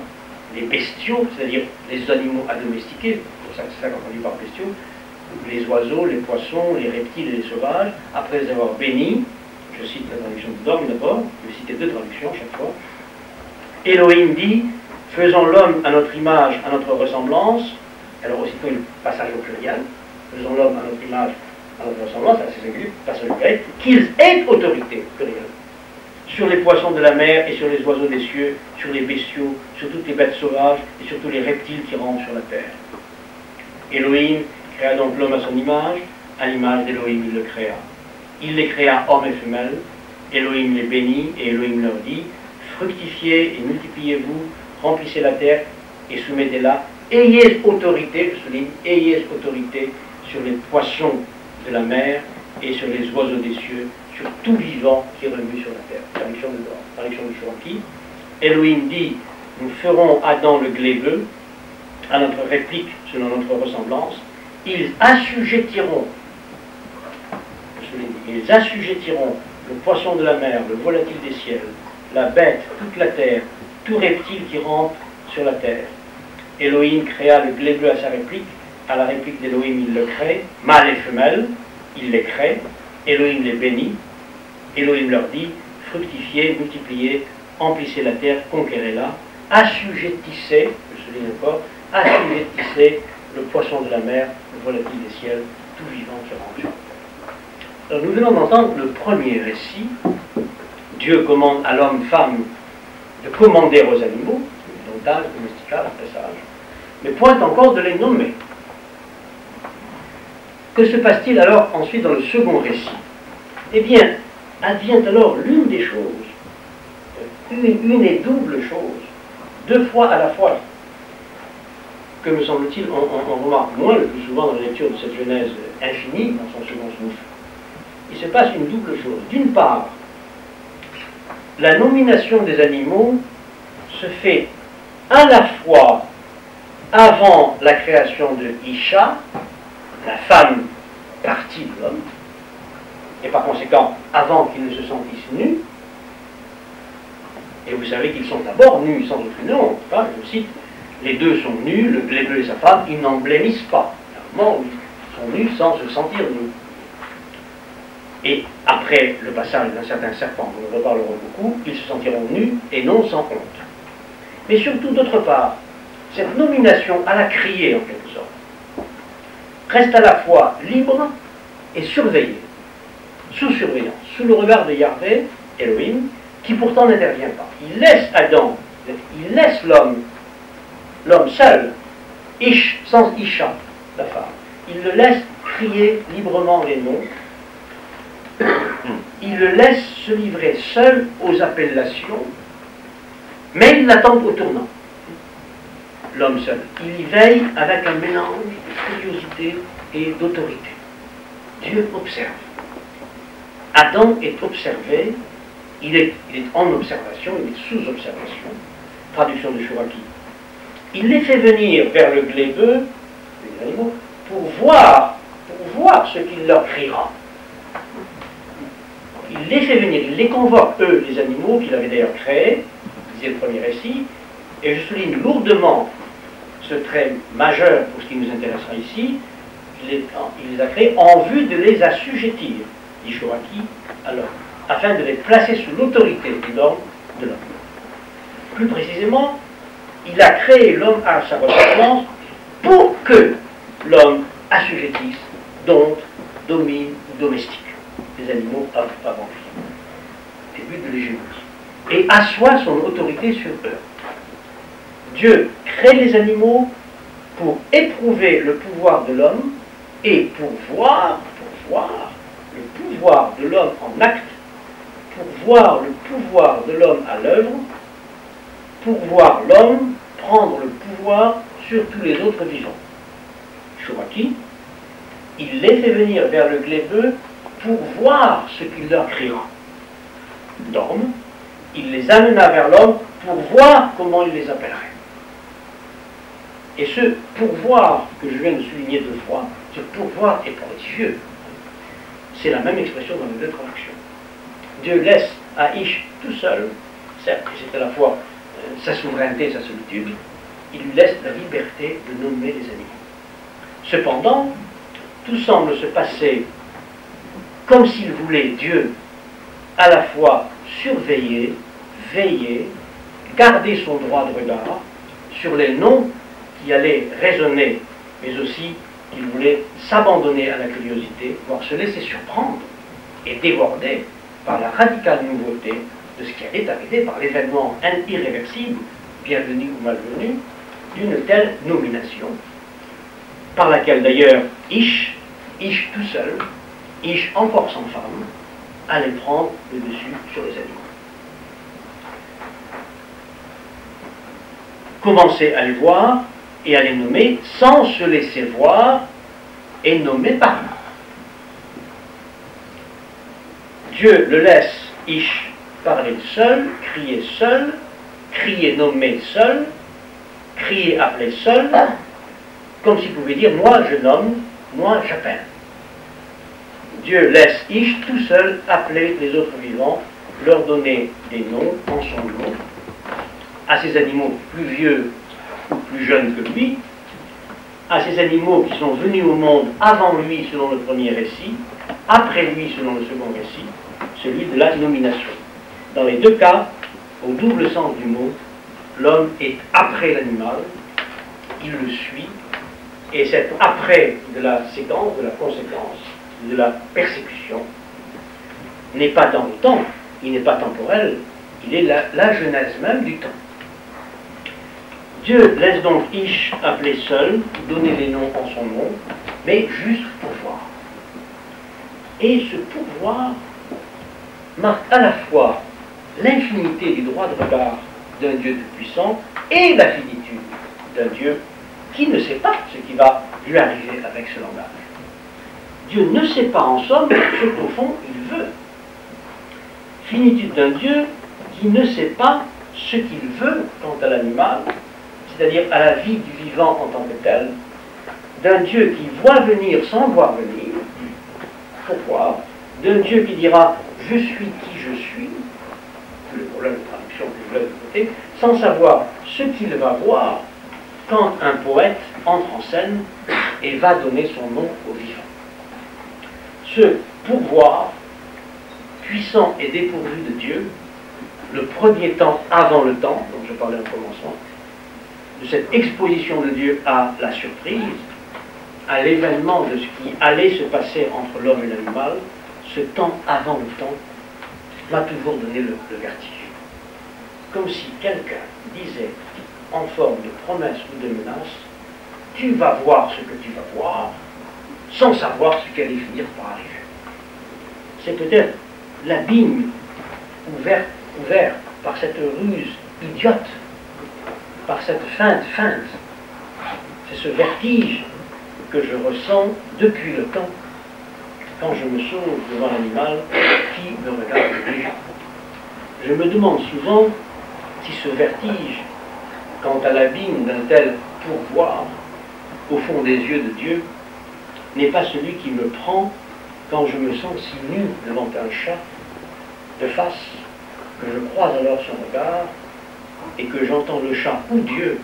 Speaker 2: les bestiaux, c'est-à-dire les animaux à domestiquer, c'est ça qu'on dit par bestiaux, les oiseaux, les poissons, les reptiles et les sauvages, après les avoir bénis, je cite la traduction de Dorme d'abord, je vais citer 2 traductions chaque fois. Elohim dit, faisons l'homme à notre image, à notre ressemblance, alors aussitôt le passage au pluriel, faisons l'homme à notre image, à notre ressemblance, c'est singulier, passage au pluriel, qu'ils aient autorité, pluriel, sur les poissons de la mer et sur les oiseaux des cieux, sur les bestiaux, sur toutes les bêtes sauvages et sur tous les reptiles qui rampent sur la terre. Elohim créa donc l'homme à son image, à l'image d'Elohim il le créa. Il les créa hommes et femelles, Elohim les bénit et Elohim leur dit, fructifiez et multipliez-vous, remplissez la terre et soumettez-la, ayez autorité, je souligne, ayez autorité sur les poissons de la mer et sur les oiseaux des cieux, sur tout vivant qui remue sur la terre. Traduction de Chouraki. Elohim dit, nous ferons Adam le glébeux, à notre réplique selon notre ressemblance, ils assujettiront le poisson de la mer, le volatile des ciels, la bête, toute la terre, tout reptile qui rampe sur la terre. Elohim créa le glébeux à sa réplique, à la réplique d'Elohim il le crée, mâle et femelle, il les crée, Elohim les bénit, Elohim leur dit, fructifiez, multipliez, emplissez la terre, conquérez-la, assujettissez, je souligne encore, assujettissez le poisson de la mer, le volatile des ciels, tout vivant qui rampe sur la terre. Alors, nous venons d'entendre le premier récit. Dieu commande à l'homme-femme de commander aux animaux, domptage, domesticage, dressage, mais pointe encore de les nommer. Que se passe-t-il alors ensuite dans le second récit? Eh bien, advient alors l'une des choses, une et double chose, 2 fois à la fois, que me semble-t-il, on remarque moins le plus souvent dans la lecture de cette Genèse infinie, dans son second souffle. Il se passe une double chose. D'une part, la nomination des animaux se fait à la fois avant la création de Isha, la femme partie de l'homme, et par conséquent avant qu'ils ne se sentissent nus. Et vous savez qu'ils sont d'abord nus sans aucune honte. Je cite, les deux sont nus, le glébeux et sa femme, ils n'en blêmissent pas. Normalement, ils sont nus sans se sentir nus. Et après le passage d'un certain serpent, nous en reparlerons beaucoup, ils se sentiront nus et non sans honte. Mais surtout, d'autre part, cette nomination à la criée, en quelque sorte, reste à la fois libre et surveillée, sous surveillance, sous le regard de Yahvé, Elohim, qui pourtant n'intervient pas. Il laisse Adam, il laisse l'homme seul, sans Isha, la femme. Il le laisse crier librement les noms. Il le laisse se livrer seul aux appellations, mais il l'attend au tournant. L'homme seul. Il y veille avec un mélange de curiosité et d'autorité. Dieu observe. Adam est observé, il est en observation, il est sous observation. Traduction de Chouraki. Il les fait venir vers le glébeux, les animaux, pour voir ce qu'il leur criera. Il les fait venir, il les convoque, eux, les animaux qu'il avait d'ailleurs créés, disait le premier récit, et je souligne lourdement ce trait majeur pour ce qui nous intéressera ici, il les a créés en vue de les assujettir, dit Chouraki, alors, afin de les placer sous l'autorité des normes de l'homme. Plus précisément, il a créé l'homme à sa ressemblance pour que l'homme assujettisse, dompte, domine, domestique des animaux avant lui. Début de l'hégémonie. Et assoit son autorité sur eux. Dieu crée les animaux pour éprouver le pouvoir de l'homme et pour voir le pouvoir de l'homme en acte, pour voir le pouvoir de l'homme à l'œuvre, pour voir l'homme prendre le pouvoir sur tous les autres vivants. Chouraki, il les fait venir vers le glébeux pour voir ce qu'il leur créera. L'homme, il les amena vers l'homme pour voir comment il les appellerait. Et ce pourvoir que je viens de souligner deux fois, ce pourvoir est prodigieux. C'est la même expression dans les deux traductions. Dieu laisse à Ish tout seul, certes, c'est à la fois sa souveraineté et sa solitude, il lui laisse la liberté de nommer les animaux. Cependant, tout semble se passer comme s'il voulait Dieu à la fois surveiller, veiller, garder son droit de regard sur les noms qui allaient résonner, mais aussi qu'il voulait s'abandonner à la curiosité, voire se laisser surprendre et déborder par la radicale nouveauté de ce qui allait arriver par l'événement irréversible, bienvenu ou malvenu, d'une telle nomination, par laquelle d'ailleurs Ish tout seul, Ish encore sans femme, allait prendre le dessus sur les animaux. Commencer à les voir et à les nommer sans se laisser voir et nommer par eux. Dieu le laisse, Ish, parler seul, crier nommer seul, crier appeler seul, comme s'il pouvait dire moi je nomme, moi j'appelle. Dieu laisse Ish tout seul appeler les autres vivants, leur donner des noms en son nom, à ces animaux plus vieux ou plus jeunes que lui, à ces animaux qui sont venus au monde avant lui selon le premier récit, après lui selon le second récit, celui de la nomination. Dans les deux cas, au double sens du mot, l'homme est après l'animal, il le suit, et cet après de la séquence, de la conséquence, de la persécution, n'est pas dans le temps, il n'est pas temporel, il est la genèse même du temps. Dieu laisse donc Ish appeler seul, donner les noms en son nom, mais juste pour voir. Et ce pourvoir marque à la fois l'infinité du droit de regard d'un Dieu tout-puissant et la finitude d'un Dieu qui ne sait pas ce qui va lui arriver avec ce langage. Dieu ne sait pas en somme ce qu'au fond il veut. Finitude d'un Dieu qui ne sait pas ce qu'il veut quant à l'animal, c'est-à-dire à la vie du vivant en tant que tel, d'un Dieu qui voit venir sans voir venir, pour voir, d'un Dieu qui dira « je suis qui je suis », le problème de traduction que je laisse de côté, sans savoir ce qu'il va voir quand un poète entre en scène et va donner son nom au vivant. Ce pourvoir, puissant et dépourvu de Dieu, le premier temps avant le temps, dont je parlais au commencement, de cette exposition de Dieu à la surprise, à l'événement de ce qui allait se passer entre l'homme et l'animal, ce temps avant le temps m'a toujours donné le vertige. Comme si quelqu'un disait, en forme de promesse ou de menace, tu vas voir ce que tu vas voir, sans savoir ce qui allait finir par arriver. C'est peut-être l'abîme ouvert par cette ruse idiote, par cette feinte. C'est ce vertige que je ressens depuis le temps quand je me sauve devant l'animal qui me regarde déjà. Je me demande souvent si ce vertige, quant à l'abîme d'un tel pourvoir au fond des yeux de Dieu, n'est pas celui qui me prend quand je me sens si nu devant un chat, de face, que je croise alors son regard et que j'entends le chat ou Dieu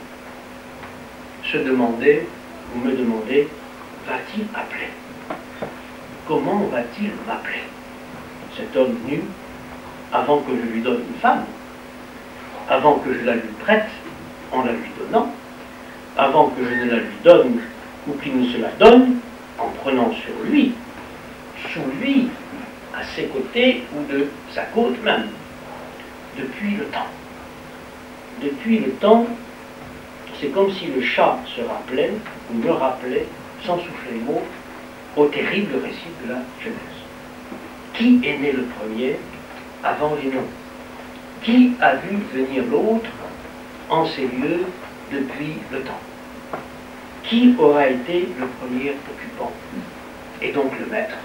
Speaker 2: se demander ou me demander, va-t-il appeler? Comment va-t-il m'appeler? Cet homme nu, avant que je lui donne une femme, avant que je la lui prête en la lui donnant, avant que je ne la lui donne ou qu'il ne se la donne en prenant sur lui, sous lui, à ses côtés ou de sa côte même, depuis le temps. Depuis le temps, c'est comme si le chat se rappelait, ou me rappelait, sans souffler le mot, au terrible récit de la Genèse. Qui est né le premier avant les noms? Qui a vu venir l'autre en ces lieux depuis le temps? Qui aura été le premier occupant, et donc le maître,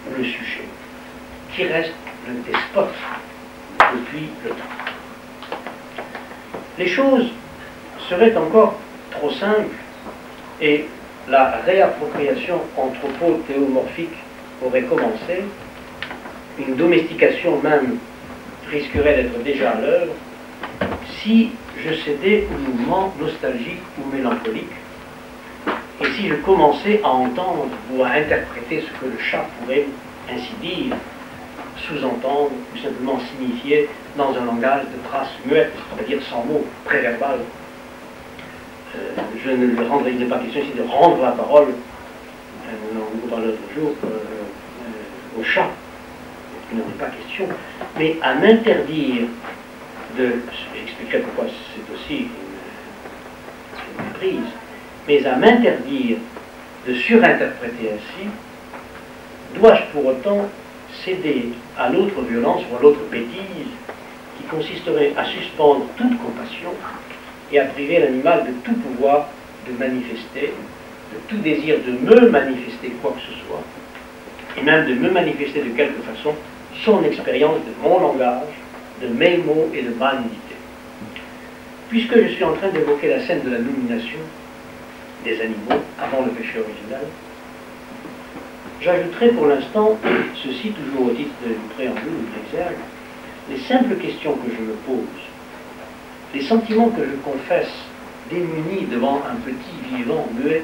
Speaker 2: ou le sujet, qui reste le despote depuis le temps? Les choses seraient encore trop simples et la réappropriation anthropo-théomorphique aurait commencé, une domestication même risquerait d'être déjà à l'œuvre, si je cédais au mouvement nostalgique ou mélancolique, et si je commençais à entendre ou à interpréter ce que le chat pourrait, ainsi dire, sous-entendre ou simplement signifier dans un langage de traces muettes, c'est-à-dire sans mots, préverbal. Je ne lui rendrai, il n'est pas question ici de rendre la parole, on en parlait l'autre jour, au chat, il n'en est pas question, mais à m'interdire de, j'expliquerai pourquoi c'est aussi une méprise, mais à m'interdire de surinterpréter ainsi, dois-je pour autant céder à l'autre violence ou à l'autre bêtise qui consisterait à suspendre toute compassion et à priver l'animal de tout pouvoir de manifester, de tout désir de me manifester quoi que ce soit, et même de me manifester de quelque façon son expérience de mon langage, de mes mots et de ma nudité. Puisque je suis en train d'évoquer la scène de la nomination des animaux avant le péché original, j'ajouterai pour l'instant, ceci toujours au titre du préambule ou de l'exergue, les simples questions que je me pose, les sentiments que je confesse démunis devant un petit vivant muet,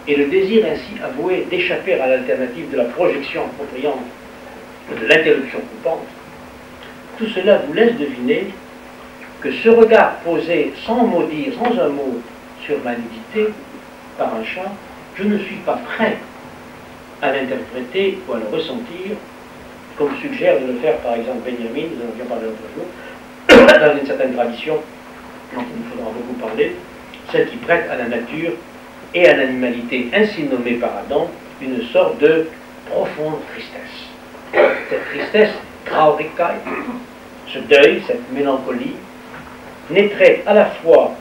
Speaker 2: et le désir ainsi avoué d'échapper à l'alternative de la projection appropriante ou de l'interruption coupante, tout cela vous laisse deviner que ce regard posé sans mot dire, sans un mot sur ma nudité par un chat, je ne suis pas prêt à l'interpréter ou à le ressentir, comme suggère de le faire par exemple Benjamin, nous en avions parlé l'autre jour, dans une certaine tradition dont il nous faudra beaucoup parler, celle qui prête à la nature et à l'animalité ainsi nommée par Adam une sorte de profonde tristesse. Cette tristesse, Traurigkeit, ce deuil, cette mélancolie, naîtrait à la fois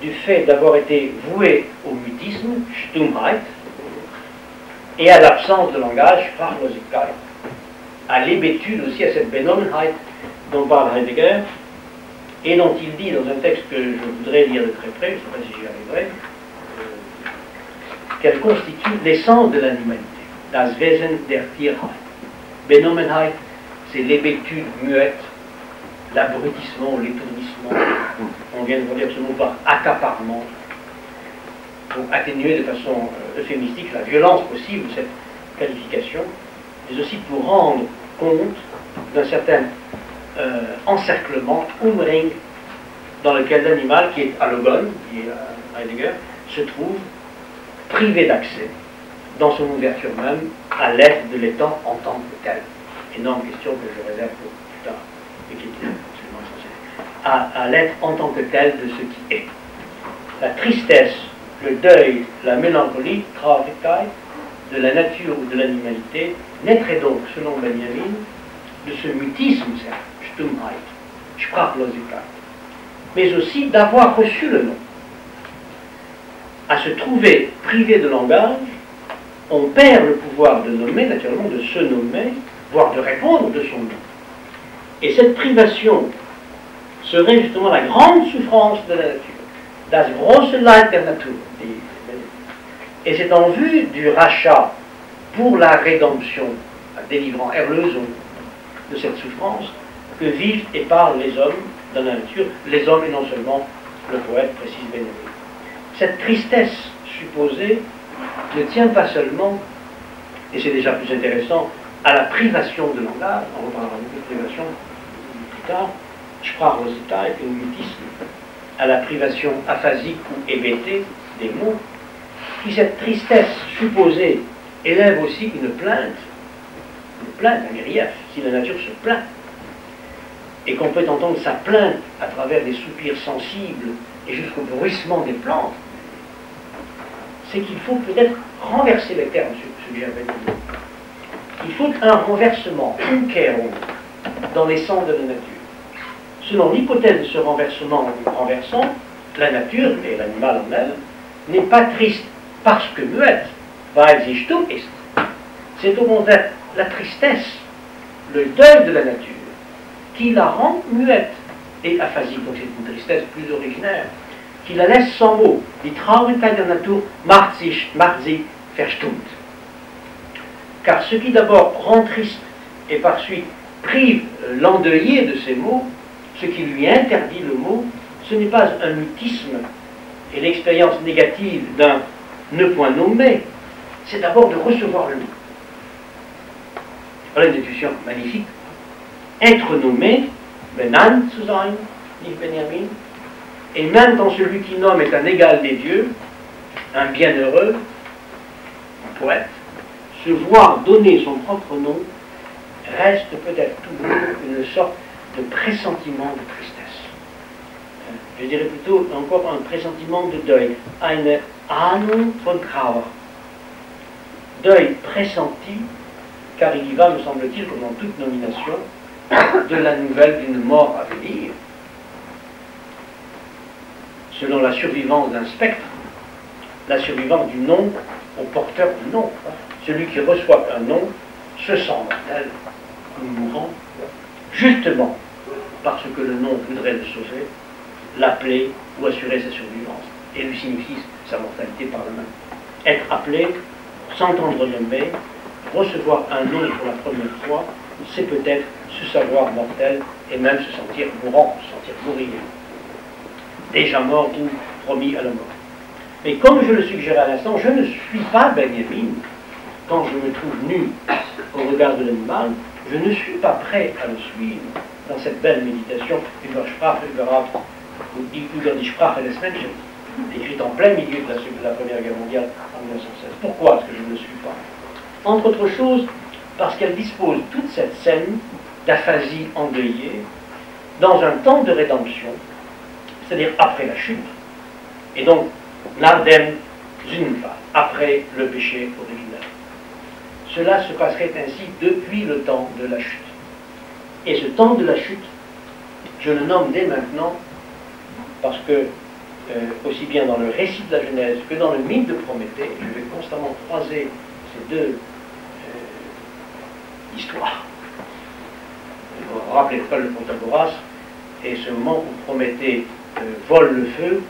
Speaker 2: du fait d'avoir été voué au mutisme, Stummheit, et à l'absence de langage, Sprachlosigkeit, à l'hébétude aussi, à cette Benommenheit dont parle Heidegger, et dont il dit dans un texte que je voudrais lire de très près, je ne sais pas si j'y arriverai, qu'elle constitue l'essence de l'animalité, das Wesen der Tierheit. Benommenheit, c'est l'hébétude muette, l'abrutissement, l'étourdissement. On vient de dire ce mot par accaparement, pour atténuer de façon euphémistique la violence possible de cette qualification, mais aussi pour rendre compte d'un certain encerclement, Umring, dans lequel l'animal, qui est allogon, qui est Heidegger, se trouve privé d'accès, dans son ouverture même, à l'être de l'étang en tant que tel. Énorme question que je réserve pour plus tard, et qui est absolument essentielle. À l'être en tant que tel de ce qui est. La tristesse, le deuil, la mélancolie, Traurigkeit, de la nature ou de l'animalité, naîtrait donc, selon Benjamin, de ce mutisme, Stummheit, Sprachlosigkeit, mais aussi d'avoir reçu le nom. À se trouver privé de langage, on perd le pouvoir de nommer, naturellement de se nommer, voire de répondre de son nom. Et cette privation serait justement la grande souffrance de la nature, das große Leid der Natur. Et c'est en vue du rachat pour la rédemption, délivrant Erlösung de cette souffrance, que vivent et parlent les hommes dans la nature, les hommes et non seulement le poète, précise Benjamin. Cette tristesse supposée ne tient pas seulement, et c'est déjà plus intéressant, à la privation de langage, on reparlera beaucoup de privation plus tard, Sprachlosigkeit et mutisme, à la privation aphasique ou hébétée des mots, qui cette tristesse supposée élève aussi une plainte plainte, un grief, si la nature se plaint, et qu'on peut entendre sa plainte à travers des soupirs sensibles et jusqu'au bruissement des plantes, c'est qu'il faut peut-être renverser les termes, suggère Benjamin. Il faut un renversement, umkehrung, dans l'essence de la nature. Selon l'hypothèse de ce renversement ou renversant, la nature, et l'animal en elle, n'est pas triste parce que muette, weil sie stumm ist. C'est au contraire la tristesse, le deuil de la nature, qui la rend muette et aphasique. Donc c'est une tristesse plus originaire, qui la laisse sans mots. Die Traurigkeit der Natur macht sie verstummt. Car ce qui d'abord rend triste et par suite prive l'endeuillé de ces mots, ce qui lui interdit le mot, ce n'est pas un mutisme et l'expérience négative d'un ne point nommé, c'est d'abord de recevoir le nom. Voilà une intuition magnifique. Être nommé, benannt zu sein, dit Benjamin, et même quand celui qui nomme est un égal des dieux, un bienheureux, un poète, se voir donner son propre nom reste peut-être toujours une sorte de pressentiment de tristesse. Je dirais plutôt encore un pressentiment de deuil, eine Ahnung von Trauer. Deuil pressenti, car il y va, me semble-t-il, comme dans toute nomination, de la nouvelle d'une mort à venir. Selon la survivance d'un spectre, la survivance du nom au porteur du nom. Celui qui reçoit un nom se sent mortel ou mourant, justement parce que le nom voudrait le sauver, l'appeler ou assurer sa survivance, et lui signifie sa mortalité par la même. Être appelé, s'entendre nommer, recevoir un nom pour la première fois, c'est peut-être se savoir mortel et même se sentir mourant, se sentir mourir. Déjà mort ou promis à la mort. Mais comme je le suggérais à l'instant, je ne suis pas Benjamin. Quand je me trouve nu au regard de l'animal, je ne suis pas prêt à le suivre dans cette belle méditation über Sprache, über die Sprache des Menschen, écrite en plein milieu de la Première Guerre mondiale en 1916. Pourquoi est-ce que je ne le suis pas? Entre autres choses, parce qu'elle dispose toute cette scène d'aphasie endeuillée dans un temps de rédemption, c'est-à-dire après la chute, et donc nach dem Sündenfall, après le péché originel. Cela se passerait ainsi depuis le temps de la chute. Et ce temps de la chute, je le nomme dès maintenant, parce que, aussi bien dans le récit de la Genèse que dans le mythe de Prométhée, je vais constamment croiser ces deux histoires. Vous vous rappelez l'école de Protagoras, et ce moment où Prométhée vole le feu,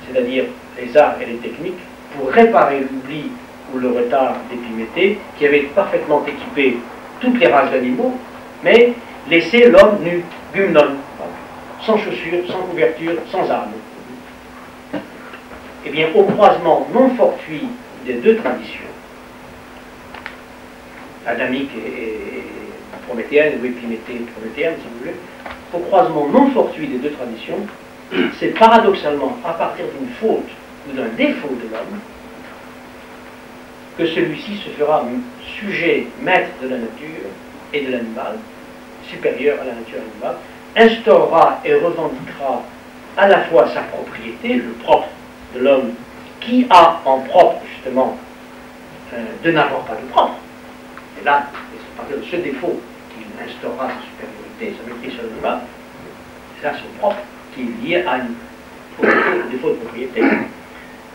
Speaker 2: c'est-à-dire les arts et les techniques, pour réparer l'oubli ou le retard d'Épiméthée, qui avait parfaitement équipé toutes les races d'animaux, mais laissé l'homme nu, gumnon, sans chaussures, sans couverture, sans armes. Eh bien, au croisement non fortuit des deux traditions, adamique et prométhéenne, ou épiméthée-prométhéenne, si vous voulez, au croisement non fortuit des deux traditions, c'est paradoxalement à partir d'une faute ou d'un défaut de l'homme que celui-ci se fera sujet, maître de la nature et de l'animal, supérieur à la nature animale, instaurera et revendiquera à la fois sa propriété, le propre de l'homme, qui a en propre, justement, de n'avoir pas de propre. Et là, c'est à partir de ce défaut qu'il instaurera sa supériorité, sa maîtrise sur l'animal, c'est là son propre, qui est lié à un défaut de propriété,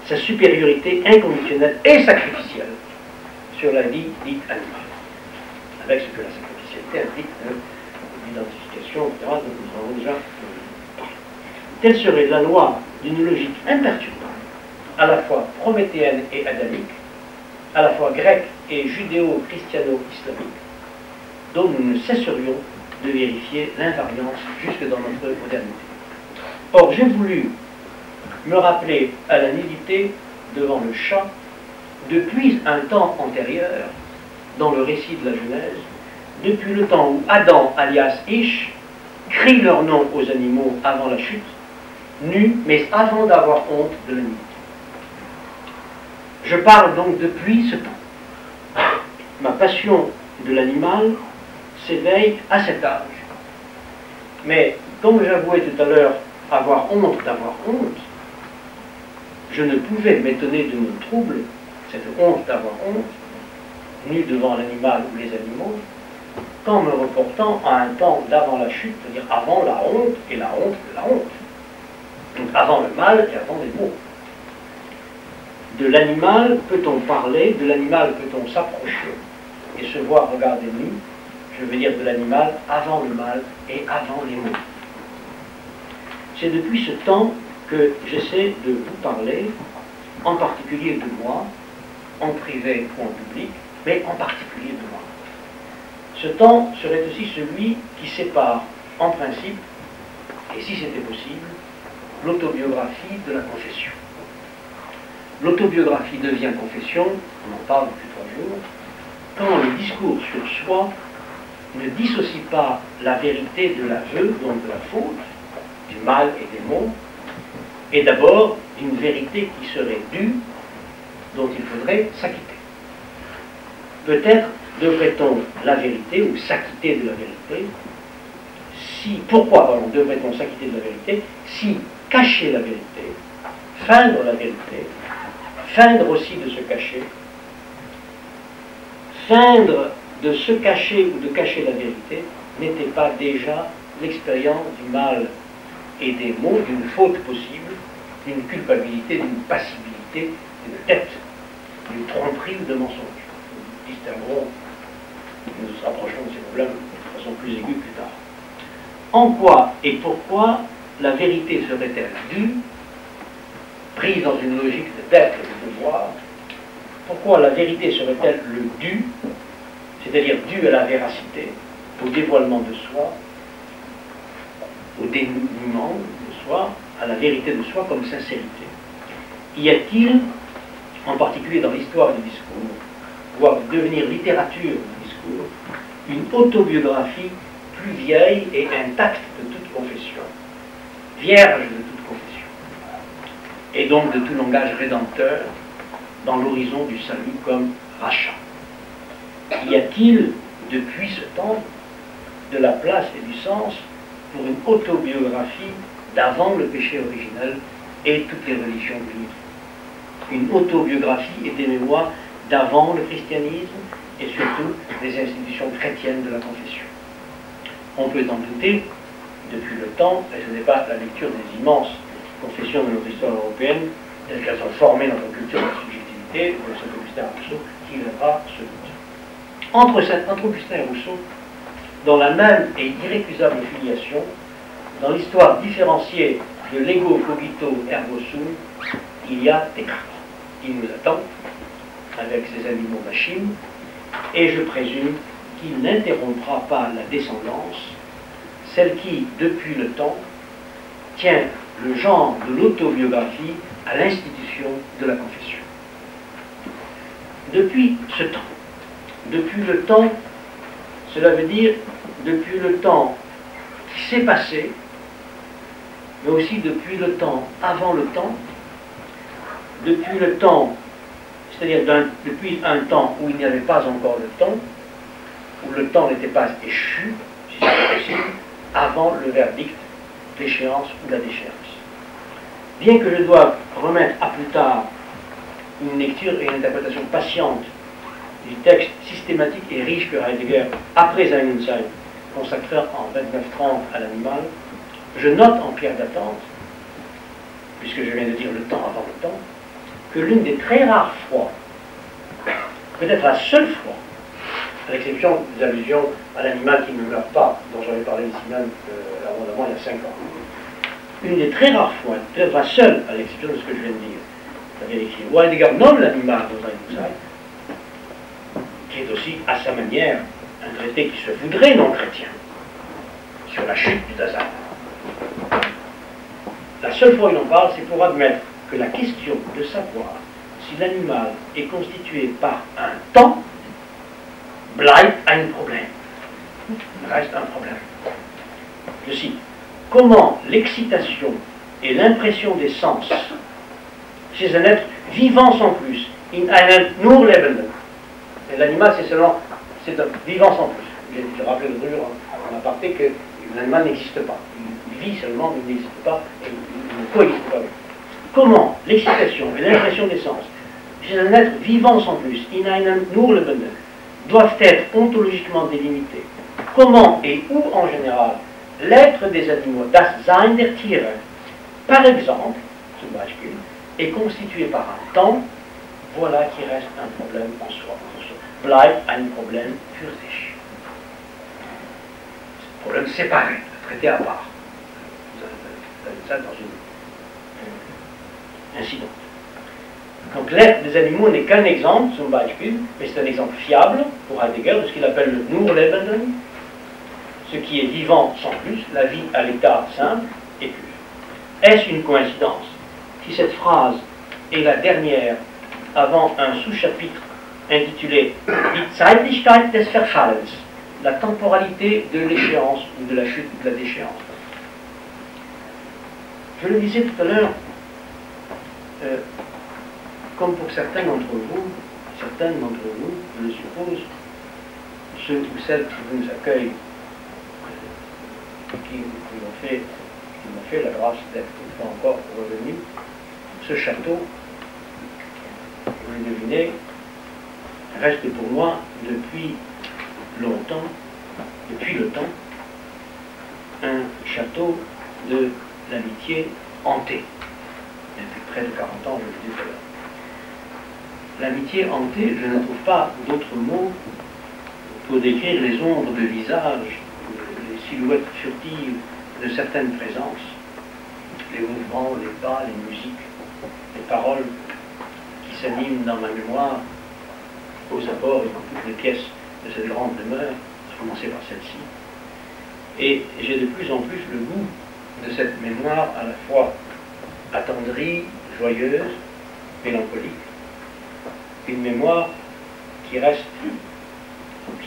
Speaker 2: sa supériorité inconditionnelle et sacrificielle sur la vie dite animale, avec ce que la sacrificialité implique l'identification, etc., dont nous avons déjà parlé. Telle serait la loi d'une logique imperturbable, à la fois prométhéenne et adamique, à la fois grecque et judéo-christiano-islamique, dont nous ne cesserions de vérifier l'invariance jusque dans notre modernité. Or, j'ai voulu me rappeler à la nudité devant le chat depuis un temps antérieur, dans le récit de la Genèse, depuis le temps où Adam, alias Ish, crie leur nom aux animaux avant la chute, nus, mais avant d'avoir honte de la nudité. Je parle donc depuis ce temps. Ma passion de l'animal s'éveille à cet âge. Mais comme j'avouais tout à l'heure avoir honte d'avoir honte, je ne pouvais m'étonner de mon trouble, cette honte d'avoir honte, nue devant l'animal ou les animaux, qu'en me reportant à un temps d'avant la chute, c'est-à-dire avant la honte et la honte de la honte. Donc avant le mal et avant les maux. De l'animal peut-on parler, de l'animal peut-on s'approcher et se voir regarder nu, je veux dire de l'animal avant le mal et avant les maux. C'est depuis ce temps que j'essaie de vous parler, en particulier de moi, en privé ou en public, mais en particulier de moi. Ce temps serait aussi celui qui sépare, en principe, et si c'était possible, l'autobiographie de la confession. L'autobiographie devient confession, on en parle depuis 3 jours, quand le discours sur soi ne dissocie pas la vérité de l'aveu, donc de la faute, du mal et des maux, et d'abord d'une vérité qui serait due, dont il faudrait s'acquitter. Peut-être devrait-on la vérité, ou s'acquitter de la vérité, pourquoi devrait-on s'acquitter de la vérité, si cacher la vérité, feindre la vérité, feindre aussi de se cacher, feindre de se cacher ou de cacher la vérité, n'était pas déjà l'expérience du mal et des maux, d'une faute possible, d'une culpabilité, d'une passibilité, d'une tête, d'une tromperie ou de mensonge. Nous distinguerons, nous nous rapprocherons de ces problèmes de façon plus aiguë plus tard. En quoi et pourquoi la vérité serait-elle due, prise dans une logique d'être et de devoir? Pourquoi la vérité serait-elle le dû, c'est-à-dire due à la véracité, au dévoilement de soi, au dénouement de soi, à la vérité de soi comme sincérité? Y a-t-il, en particulier dans l'histoire du discours, voire devenir littérature du discours, une autobiographie plus vieille et intacte de toute confession, vierge de toute confession, et donc de tout langage rédempteur dans l'horizon du salut comme rachat? Y a-t-il, depuis ce temps, de la place et du sens pour une autobiographie d'avant le péché originel et toutes les religions juives? Une autobiographie et des mémoires d'avant le christianisme et surtout des institutions chrétiennes de la confession. On peut en douter depuis le temps, et ce n'est pas la lecture des immenses confessions de notre histoire européenne, telles qu'elles ont formé notre culture de la subjectivité, de Saint-Augustin à Rousseau, qui lèvera ce doute. Entre Augustin et Rousseau, dans la même et irrécusable filiation, dans l'histoire différenciée de l'ego cogito ergo sum, il y a Descartes. Il nous attend avec ses animaux machines, et je présume qu'il n'interrompra pas la descendance, celle qui, depuis le temps, tient le genre de l'autobiographie à l'institution de la confession. Depuis ce temps, cela veut dire depuis le temps qui s'est passé, mais aussi depuis le temps avant le temps, depuis le temps, c'est-à-dire depuis un temps où il n'y avait pas encore le temps, où le temps n'était pas échu, si c'est possible, avant le verdict, l'échéance ou la déchéance. Bien que je doive remettre à plus tard une lecture et une interprétation patiente du texte systématique et riche que Heidegger, après Sein und Sein, consacré en 29-30 à l'animal, je note en pierre d'attente, puisque je viens de dire le temps avant le temps, que l'une des très rares fois, peut-être la seule fois, à l'exception des allusions à l'animal qui ne meurt pas, dont j'avais parlé ici même abondamment il y a 5 ans, une des très rares fois, peut-être la seule, à l'exception de ce que je viens de dire, c'est-à-dire écrit, où Heidegger nomme l'animal dans Sein und Sein, qui est aussi, à sa manière, un traité qui se voudrait non chrétien, sur la chute du Dasein. La seule fois où il en parle, c'est pour admettre que la question de savoir si l'animal est constitué par un temps bleibt un problème. Reste un problème. Je cite, comment l'excitation et l'impression des sens chez un être vivant sans plus, in einem nur lebenden, l'animal c'est seulement c'est un vivant sans plus. J'ai rappelé l'autre jour en aparté que l'animal n'existe pas. Il vit seulement, mais il n'existe pas, et il ne coexiste pas. Comment l'excitation et l'impression des sens chez un être vivant sans plus, in einem nur lebenden, doivent être ontologiquement délimités? Comment et où en général l'être des animaux, das Sein der Tiere, par exemple, zum Beispiel, est constitué par un temps, voilà qui reste un problème en soi. Bleibt ein Problem für sich. C'est un problème séparé, traité à part. Vous avez ça dans une incident. Donc l'être des animaux n'est qu'un exemple, zum Beispiel, mais c'est un exemple fiable pour Heidegger de ce qu'il appelle le Nur-Lebenden, ce qui est vivant sans plus, la vie à l'état simple et pur. Est-ce une coïncidence si cette phrase est la dernière avant un sous-chapitre intitulé Die Zeitlichkeit des Verfallens, la temporalité de l'échéance ou de la chute ou de la déchéance? Je le disais tout à l'heure, comme pour certains d'entre vous, je le suppose, ceux ou celles qui nous accueillent, qui m'ont fait la grâce d'être une fois encore revenus, ce château, vous le devinez, reste pour moi depuis longtemps, depuis le temps, un château de l'amitié hantée. Depuis près de 40 ans, je le dis tout à l'heure. L'amitié hantée, je ne trouve pas d'autres mots pour décrire les ombres de visage, les silhouettes furtives de certaines présences, les mouvements, les pas, les musiques, les paroles qui s'animent dans ma mémoire aux abords et dans toutes les pièces de cette grande demeure, à commencer par celle-ci. Et j'ai de plus en plus le goût de cette mémoire à la fois attendrie, joyeuse, mélancolique, une mémoire qui reste,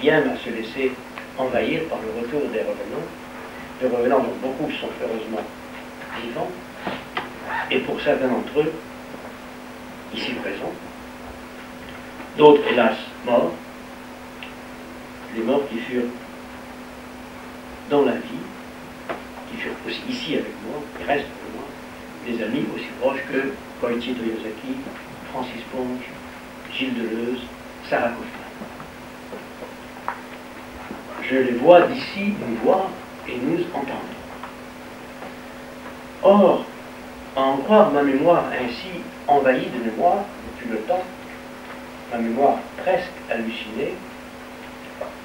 Speaker 2: qui aime à se laisser envahir par le retour des revenants dont beaucoup sont heureusement vivants, et pour certains d'entre eux, ici présents, d'autres hélas morts, les morts qui furent dans la vie, qui furent aussi ici avec moi, qui restent pour moi, des amis aussi proches que Koichi Toyosaki, Francis Ponge, Gilles Deleuze, Sarah Kaufmann. Je les vois d'ici nous voir et nous entendre. Or, à en croire ma mémoire ainsi envahie de mémoire depuis le temps, ma mémoire presque hallucinée,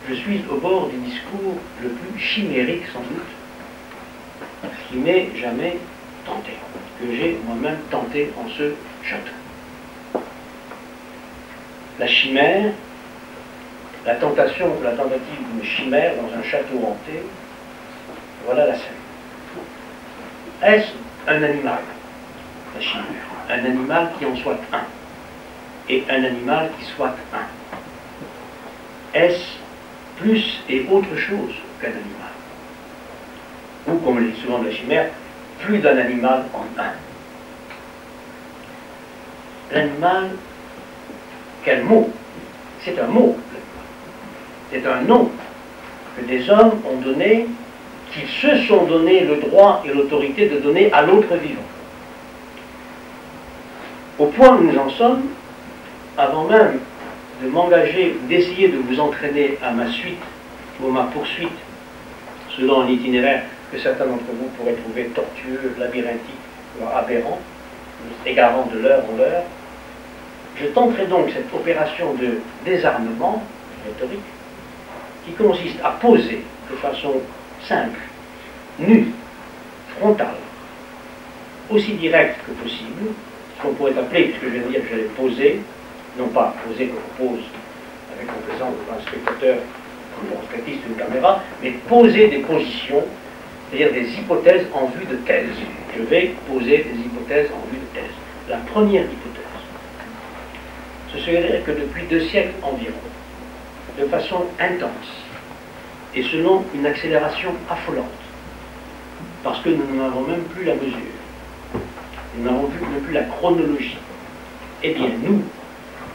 Speaker 2: je suis au bord du discours le plus chimérique sans doute, qui m'ait jamais tenté, que j'ai moi-même tenté en ce château. La chimère, la tentation ou la tentative d'une chimère dans un château hanté, voilà la scène. Est-ce un animal, la chimère? Un animal qui en soit un, et un animal qui soit un. Est-ce plus et autre chose qu'un animal? Ou, comme on le dit souvent de la chimère, plus d'un animal en un. L'animal, quel mot? C'est un mot. C'est un nom que des hommes ont donné, qu'ils se sont donné le droit et l'autorité de donner à l'autre vivant. Au point où nous en sommes, avant même de m'engager, d'essayer de vous entraîner à ma suite ou à ma poursuite, selon un itinéraire que certains d'entre vous pourraient trouver tortueux, labyrinthique, voire aberrant, égarant de l'heure en l'heure, je tenterai donc cette opération de désarmement rhétorique qui consiste à poser de façon simple, nue, frontale, aussi directe que possible, ce qu'on pourrait appeler, puisque je viens de dire que j'allais poser, non pas poser comme on pose avec en présence d'un spectateur, comme un spectatiste ou une caméra, mais poser des positions, c'est-à-dire des hypothèses en vue de thèse. Je vais poser des hypothèses en vue de thèse. La première hypothèse, ce serait que depuis 2 siècles environ, de façon intense, et selon une accélération affolante, parce que nous n'avons même plus la mesure, nous n'avons même plus la chronologie, eh bien nous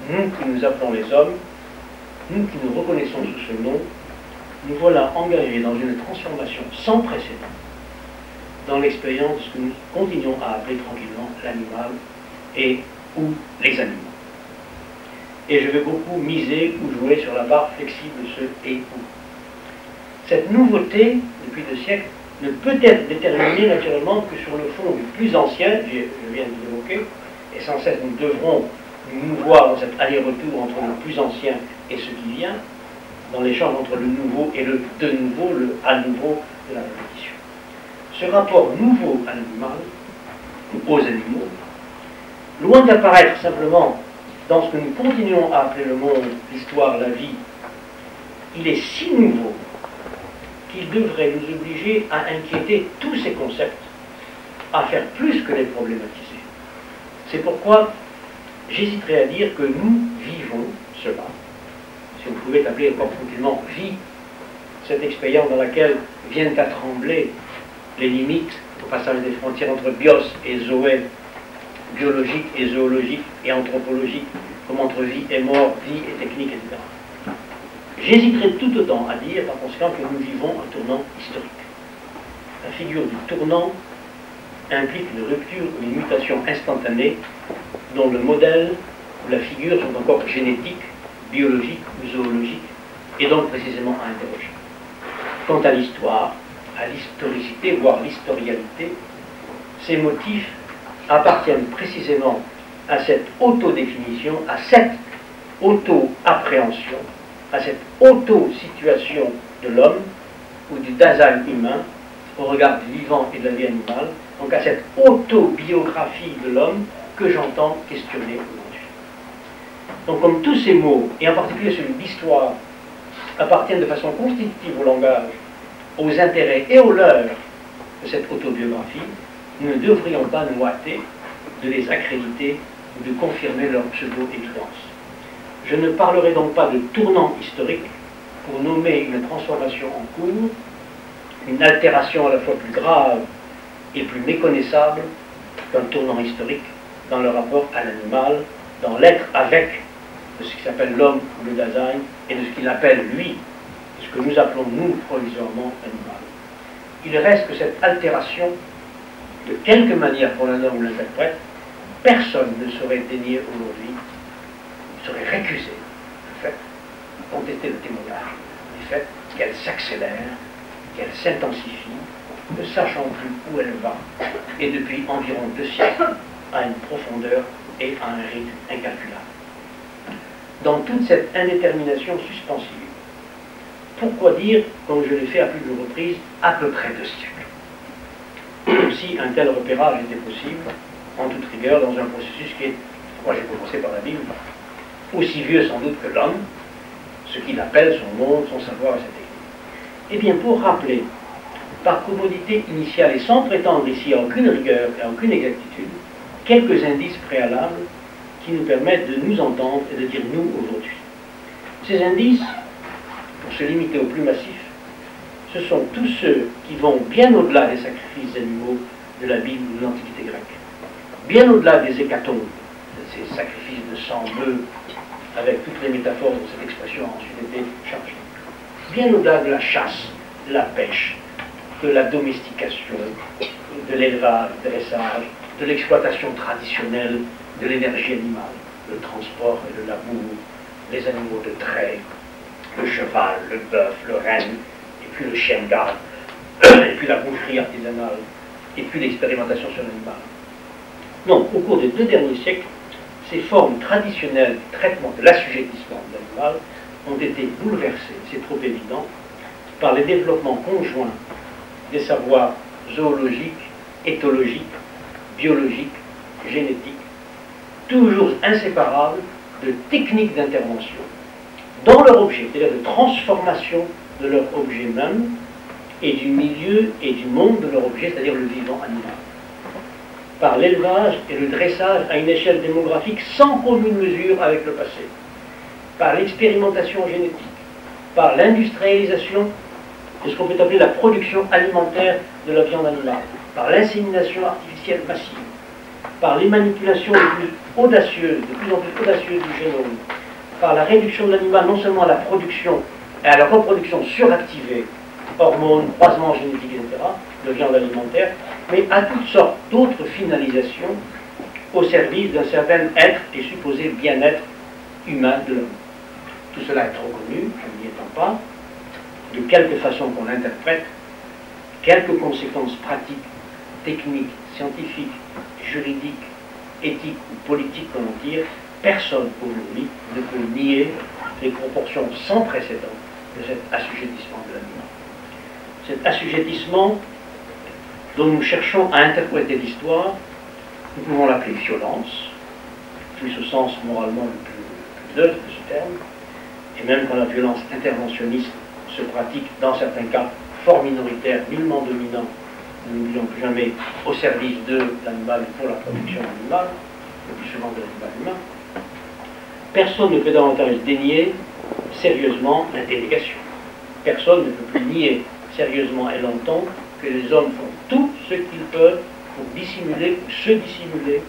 Speaker 2: qui nous appelons les hommes, nous qui nous reconnaissons sous ce nom, nous voilà engagés dans une transformation sans précédent dans l'expérience de ce que nous continuons à appeler tranquillement l'animal et ou les animaux. Et je vais beaucoup miser ou jouer sur la barre flexible de ce et ou. Cette nouveauté, depuis 2 siècles, ne peut être déterminée naturellement que sur le fond du plus ancien, je viens de l'évoquer, et sans cesse nous devrons nous mouvoir dans cet aller-retour entre le plus ancien et ce qui vient, dans l'échange entre le nouveau et le de nouveau, le à nouveau de la répétition. Ce rapport nouveau à l'animal, ou aux animaux, loin d'apparaître simplement dans ce que nous continuons à appeler le monde, l'histoire, la vie, il est si nouveau qu'il devrait nous obliger à inquiéter tous ces concepts, à faire plus que les problématiser. C'est pourquoi j'hésiterais à dire que nous vivons cela, si on pouvait appeler encore tranquillement vie, cette expérience dans laquelle viennent à trembler les limites au passage des frontières entre bios et zoé, biologique et zoologique et anthropologique, comme entre vie et mort, vie et technique, etc. J'hésiterai tout autant à dire, par conséquent, que nous vivons un tournant historique. La figure du tournant implique une rupture ou une mutation instantanée dont le modèle ou la figure sont encore génétiques, biologiques ou zoologiques, et donc précisément à interroger. Quant à l'histoire, à l'historicité, voire l'historialité, ces motifs appartiennent précisément à cette autodéfinition, à cette auto-appréhension, à cette auto-situation de l'homme ou du Dasein humain au regard du vivant et de la vie animale, donc à cette autobiographie de l'homme que j'entends questionner aujourd'hui. Donc comme tous ces mots, et en particulier celui d'histoire, appartiennent de façon constitutive au langage, aux intérêts et aux leurs de cette autobiographie, nous ne devrions pas nous hâter de les accréditer ou de confirmer leur pseudo-évidence. Je ne parlerai donc pas de tournant historique pour nommer une transformation en cours, une altération à la fois plus grave et plus méconnaissable qu'un tournant historique dans le rapport à l'animal, dans l'être avec de ce qui s'appelle l'homme ou le Dasein et de ce qu'il appelle lui, ce que nous appelons nous provisoirement animal. Il reste que cette altération, de quelque manière pour l'un ou l'interprète, personne ne saurait dénier aujourd'hui, saurait récuser le fait, contester le témoignage du fait qu'elle s'accélère, qu'elle s'intensifie, ne sachant plus où elle va, et depuis environ 2 siècles, à une profondeur et à un rythme incalculable. Dans toute cette indétermination suspensive, pourquoi dire, comme je l'ai fait à plus de reprises, à peu près 2 siècles? Si un tel repérage était possible, en toute rigueur, dans un processus qui est, moi j'ai commencé par la Bible, aussi vieux sans doute que l'homme, ce qu'il appelle son monde, son savoir et sa technique. Eh bien, pour rappeler, par commodité initiale et sans prétendre ici à aucune rigueur et à aucune exactitude, quelques indices préalables qui nous permettent de nous entendre et de dire nous aujourd'hui. Ces indices, pour se limiter au plus massif, ce sont tous ceux qui vont bien au-delà des sacrifices animaux de la Bible ou de l'Antiquité grecque, bien au-delà des hécatombes, de ces sacrifices de sang bleu, avec toutes les métaphores dont cette expression a ensuite été chargée, bien au-delà de la chasse, de la pêche, de la domestication, de l'élevage, du dressage, de l'exploitation traditionnelle de l'énergie animale, le transport et le labour, les animaux de trait, le cheval, le bœuf, le renne, et puis le chien de garde, et puis la boucherie artisanale, et puis l'expérimentation sur l'animal. Donc, au cours des 2 derniers siècles, ces formes traditionnelles de traitement de l'assujettissement de l'animal ont été bouleversées, c'est trop évident, par les développements conjoints des savoirs zoologiques, éthologiques, biologiques, génétiques, toujours inséparables de techniques d'intervention dans leur objet, c'est-à-dire de transformation de leur objet même et du milieu et du monde de leur objet, c'est-à-dire le vivant animal. Par l'élevage et le dressage à une échelle démographique sans commune mesure avec le passé, par l'expérimentation génétique, par l'industrialisation de ce qu'on peut appeler la production alimentaire de la viande animale, par l'insémination artificielle massive, par les manipulations les plus audacieuses, de plus en plus audacieuses du génome, par la réduction de l'animal non seulement à la production et à la reproduction suractivée, hormones, croisements génétiques, etc., de viande alimentaire, mais à toutes sortes d'autres finalisations au service d'un certain être et supposé bien-être humain de l'homme. Tout cela est trop connu, je n'y étends pas. De quelque façon qu'on l'interprète, quelques conséquences pratiques, techniques, scientifiques, juridiques, éthiques ou politiques qu'on en tire, personne aujourd'hui ne peut nier les proportions sans précédent de cet assujettissement de l'animal. Cet assujettissement dont nous cherchons à interpréter l'histoire, nous pouvons l'appeler violence, plus au sens moralement le plus neutre de ce terme, et même quand la violence interventionniste se pratique dans certains cas fort minoritaires, nullement dominants, nous n'oublions plus jamais, au service de l'animal et pour la production animale, le plus souvent de l'animal humain, personne ne peut davantage dénier sérieusement la délégation. Personne ne peut plus nier sérieusement et longtemps que les hommes font tout ce qu'ils peuvent pour dissimuler ou se dissimuler,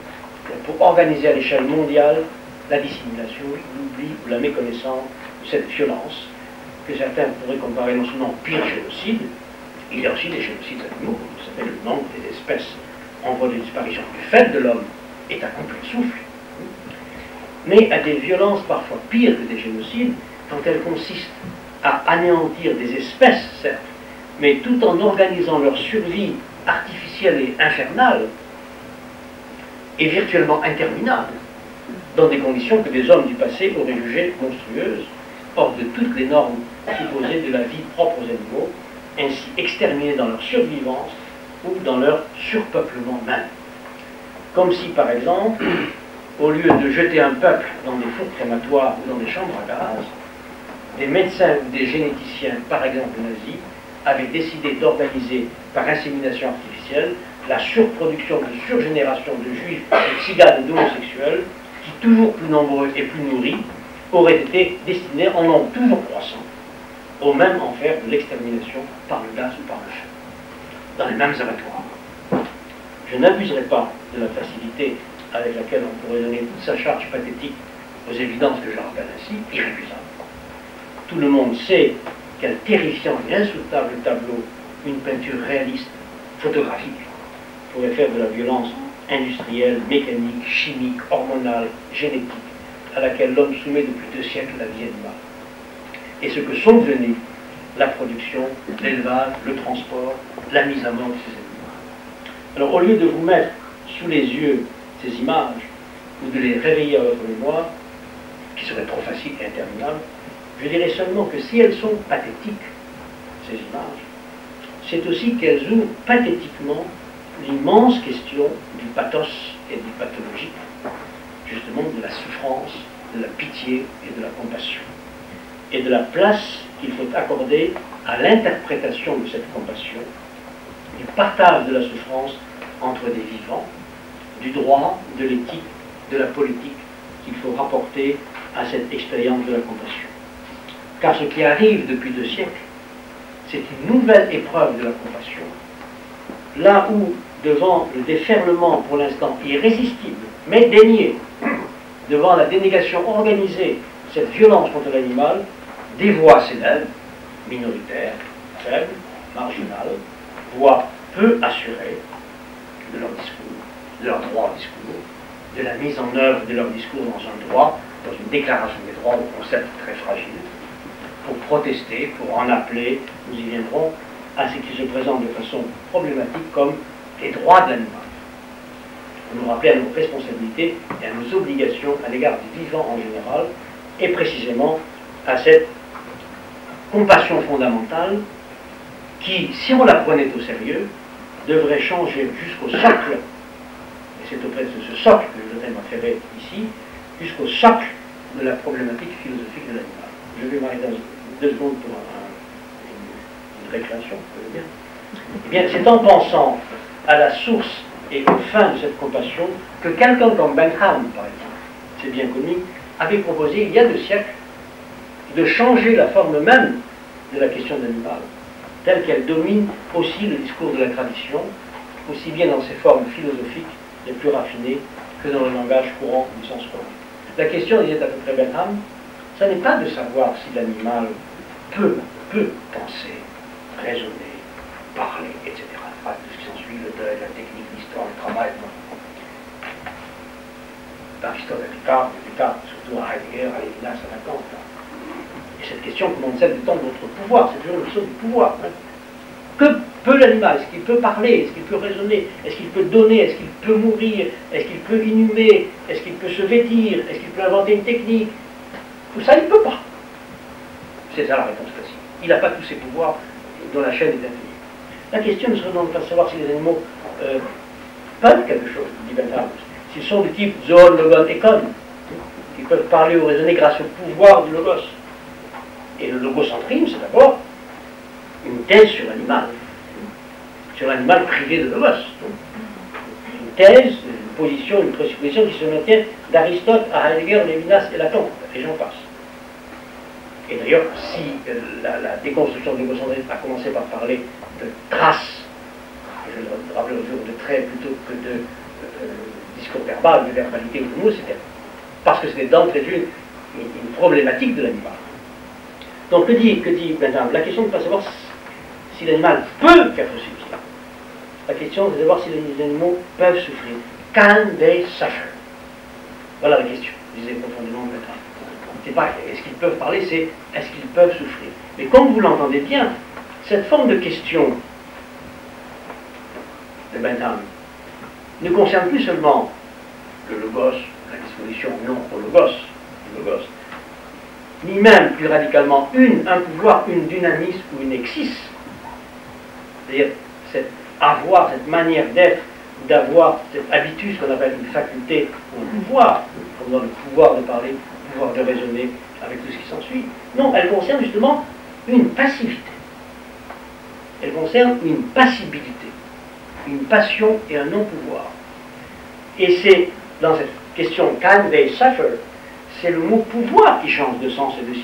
Speaker 2: pour organiser à l'échelle mondiale la dissimulation, l'oubli ou la méconnaissance de cette violence que certains pourraient comparer non seulement au pire génocide, il y a aussi des génocides animaux, comme vous savez, le nombre des espèces en voie de disparition du fait de l'homme est à complet souffle, mais à des violences parfois pires que des génocides, quand elles consistent à anéantir des espèces, certes, mais tout en organisant leur survie artificielle et infernale, et virtuellement interminable, dans des conditions que des hommes du passé auraient jugées monstrueuses, hors de toutes les normes supposées de la vie propre aux animaux, ainsi exterminés dans leur survivance ou dans leur surpeuplement même. Comme si, par exemple, au lieu de jeter un peuple dans des fours crématoires ou dans des chambres à gaz, des médecins ou des généticiens, par exemple nazis, avaient décidé d'organiser par insémination artificielle la surproduction de surgénération de juifs, de tziganes et d'homosexuels qui, toujours plus nombreux et plus nourris, auraient été destinés en nombre toujours croissant au même enfer de l'extermination par le gaz ou par le feu, dans les mêmes abattoirs. Je n'abuserai pas de la facilité avec laquelle on pourrait donner toute sa charge pathétique aux évidences que je rappelle ainsi, irrécusables. Tout le monde sait quel terrifiant et insoutenable tableau une peinture réaliste, photographique, pourrait faire de la violence industrielle, mécanique, chimique, hormonale, génétique, à laquelle l'homme soumet depuis 2 siècles la vie animale. Et ce que sont devenus la production, l'élevage, le transport, la mise à mort de ces animaux. Alors au lieu de vous mettre sous les yeux ces images, ou de les réveiller à votre mémoire, qui serait trop facile et interminable, je dirais seulement que si elles sont pathétiques, ces images, c'est aussi qu'elles ouvrent pathétiquement l'immense question du pathos et du pathologique, justement de la souffrance, de la pitié et de la compassion, et de la place qu'il faut accorder à l'interprétation de cette compassion, du partage de la souffrance entre des vivants, du droit, de l'éthique, de la politique qu'il faut rapporter à cette expérience de la compassion. Car ce qui arrive depuis 2 siècles, c'est une nouvelle épreuve de la compassion, là où, devant le déferlement pour l'instant irrésistible, mais dénié, devant la dénégation organisée de cette violence contre l'animal, des voix s'élèvent, minoritaires, faibles, marginales, voix peu assurées de leur discours, de leur droit au discours, de la mise en œuvre de leur discours dans un droit, dans une déclaration des droits au concept très fragile, pour protester, pour en appeler, nous y viendrons, à ce qui se présente de façon problématique comme les droits de l'animal. Pour nous rappeler à nos responsabilités et à nos obligations à l'égard du vivant en général, et précisément à cette compassion fondamentale qui, si on la prenait au sérieux, devrait changer jusqu'au socle, et c'est auprès de ce socle que je voudrais m'affairer ici, jusqu'au socle de la problématique philosophique de l'animal. Je vais m'arrêter 2 secondes pour une récréation, vous voyez bien. Eh bien, c'est en pensant à la source et aux fins de cette compassion que quelqu'un comme Bentham, par exemple, c'est bien connu, avait proposé il y a 2 siècles de changer la forme même de la question de l'animal, telle qu'elle domine aussi le discours de la tradition, aussi bien dans ses formes philosophiques les plus raffinées que dans le langage courant du sens commun. La question, disait à peu près Bentham, Ce n'est pas de savoir si l'animal peut penser, raisonner, parler, etc. Pas tout ce qui s'ensuit, le deuil, la technique, l'histoire, le travail. Aristote à Descartes, surtout à Heidegger, à Lévinas, à Lacan. Et cette question demande celle du temps de notre pouvoir, c'est toujours le saut du pouvoir. Hein. Que peut l'animal? Est-ce qu'il peut parler? Est-ce qu'il peut raisonner? Est-ce qu'il peut donner? Est-ce qu'il peut mourir? Est-ce qu'il peut inhumer? Est-ce qu'il peut se vêtir? Est-ce qu'il peut inventer une technique? Tout ça, il ne peut pas. C'est ça la réponse classique. Il n'a pas tous ses pouvoirs dont la chaîne est infinie. La question ne se demande pas de savoir si les animaux peuvent quelque chose, dit Bentham. S'ils sont du type zoon, logon, ekon, qui peuvent parler ou raisonner grâce au pouvoir du logos. Et le logocentrisme, c'est d'abord une thèse sur l'animal privé de logos. Une thèse, une position, une présupposition qui se maintient d'Aristote à Heidegger, Lévinas et Lacan, et j'en passe. Et d'ailleurs, si la déconstruction du logocentrisme a commencé par parler de traces, je le rappelle au jour de traits plutôt que de discours verbal, de verbalité ou de mots, c'était parce que c'était d'entrée de jeu une problématique de l'animal. Donc, que dit Bentham? La question n'est pas de savoir si l'animal peut faire souffrir. La question c'est de savoir si les animaux peuvent souffrir. Can they suffer? Voilà la question, disait profondément Bentham. C'est pas est-ce qu'ils peuvent parler, c'est est-ce qu'ils peuvent souffrir. Mais comme vous l'entendez bien, cette forme de question de Bentham ne concerne plus seulement le logos, la disposition non au logos, ni même plus radicalement un pouvoir, une dynamis ou une exis, c'est-à-dire cette manière d'être, d'avoir cette habitude qu'on appelle une faculté ou un pouvoir, comme dans le pouvoir de parler, le pouvoir de raisonner avec tout ce qui s'ensuit. Non, elle concerne justement une passivité. Elle concerne une passibilité, une passion et un non-pouvoir. Et c'est dans cette question « can they suffer », c'est le mot pouvoir qui change de sens et de signe.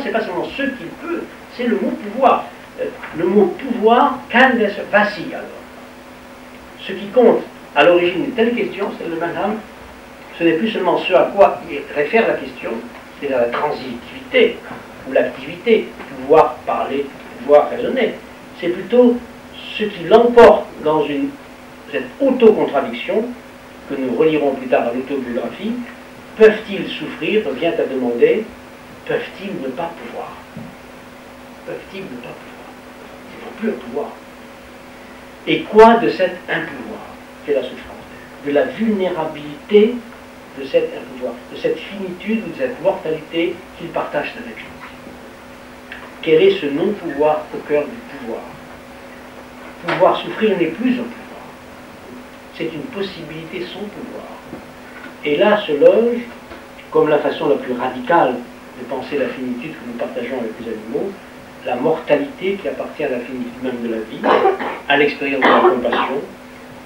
Speaker 2: C'est pas seulement ce qu'il peut, c'est le mot pouvoir. Le mot pouvoir, can they suffer, vacille alors. Ce qui compte à l'origine d'une telle question, c'est le Bentham, ce n'est plus seulement ce à quoi il réfère la question, c'est la transitivité ou l'activité, pouvoir parler, pouvoir raisonner. C'est plutôt ce qui l'emporte dans cette autocontradiction que nous relirons plus tard dans l'autobiographie. Peuvent-ils souffrir, revient à demander, peuvent-ils ne pas pouvoir? Peuvent-ils ne pas pouvoir? Ils n'ont plus un pouvoir. Et quoi de cet impouvoir qu'est la souffrance? De la vulnérabilité de cet impouvoir, de cette finitude ou de cette mortalité qu'ils partagent avec nous. Quel est ce non-pouvoir au cœur du pouvoir? Pouvoir souffrir n'est plus un pouvoir. C'est une possibilité sans pouvoir. Et là se loge, comme la façon la plus radicale de penser la finitude que nous partageons avec les animaux, la mortalité qui appartient à la finitude même de la vie, à l'expérience de la compassion,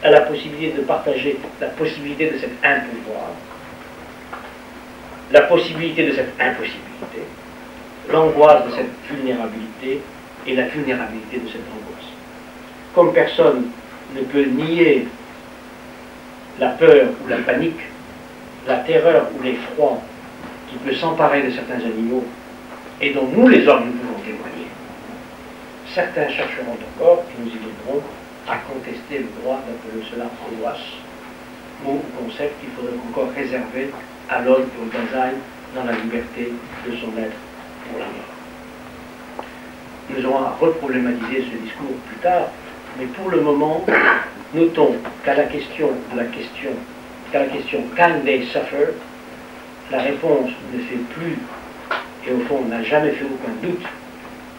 Speaker 2: à la possibilité de partager la possibilité de cet impouvoir, la possibilité de cette impossibilité, l'angoisse de cette vulnérabilité et la vulnérabilité de cette angoisse. Comme personne ne peut nier la peur ou la panique, la terreur ou l'effroi qui peut s'emparer de certains animaux et dont nous les hommes nous pouvons témoigner, certains chercheront encore, et nous y viendrons, à contester le droit d'appeler cela angoisse, mot ou concept qu'il faudrait encore réserver à l'homme et au Dasein dans la liberté de son être pour la mort. Nous aurons à reproblématiser ce discours plus tard, mais pour le moment, notons qu'à la question can they suffer, la réponse ne fait plus, et au fond n'a jamais fait aucun doute,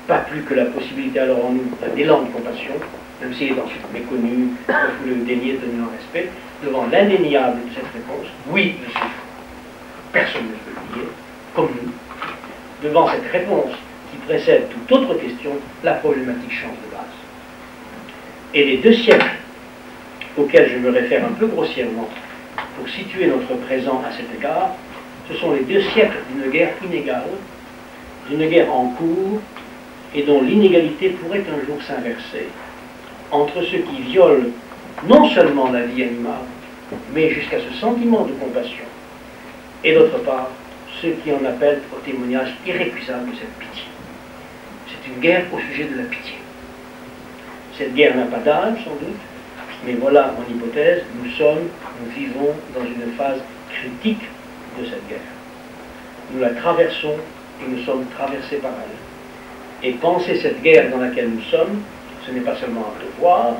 Speaker 2: pas plus que la possibilité alors en nous d'un élan de compassion, même s'il est ensuite méconnu, refoulé ou dénié, tenu en respect, devant l'indéniable de cette réponse, oui, je souffre. Personne ne peut le nier, comme nous. Devant cette réponse qui précède toute autre question, la problématique change de base. Et les 2 siècles auxquels je me réfère un peu grossièrement pour situer notre présent à cet égard, ce sont les 2 siècles d'une guerre inégale, d'une guerre en cours et dont l'inégalité pourrait un jour s'inverser entre ceux qui violent non seulement la vie animale, mais jusqu'à ce sentiment de compassion, et d'autre part, ceux qui en appellent au témoignage irrécusable de cette pitié. C'est une guerre au sujet de la pitié. Cette guerre n'a pas d'âge, sans doute, mais voilà mon hypothèse, nous vivons dans une phase critique de cette guerre. Nous la traversons et nous sommes traversés par elle. Et penser cette guerre dans laquelle nous sommes, ce n'est pas seulement un devoir,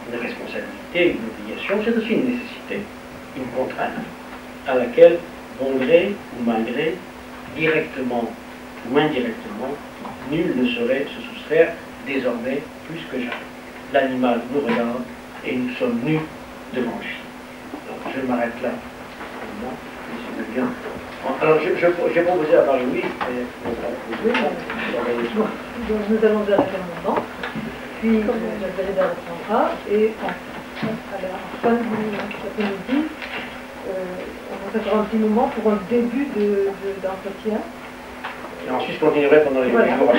Speaker 2: une responsabilité, une obligation, c'est aussi une nécessité, une contrainte, à laquelle, bon gré ou mal gré, directement ou indirectement, nul ne saurait se soustraire désormais plus que jamais. L'animal nous regarde et nous sommes nus devant lui. Donc je m'arrête là. Bien. Alors j'ai proposé à Marie-Louise.
Speaker 1: Nous allons vers l'amendement, puis Valérie reprendra, et à la fin de l'après-midi, on consacrera un petit moment pour un début d'entretien.
Speaker 2: Et ensuite, je continuerai pendant les jours à suivre.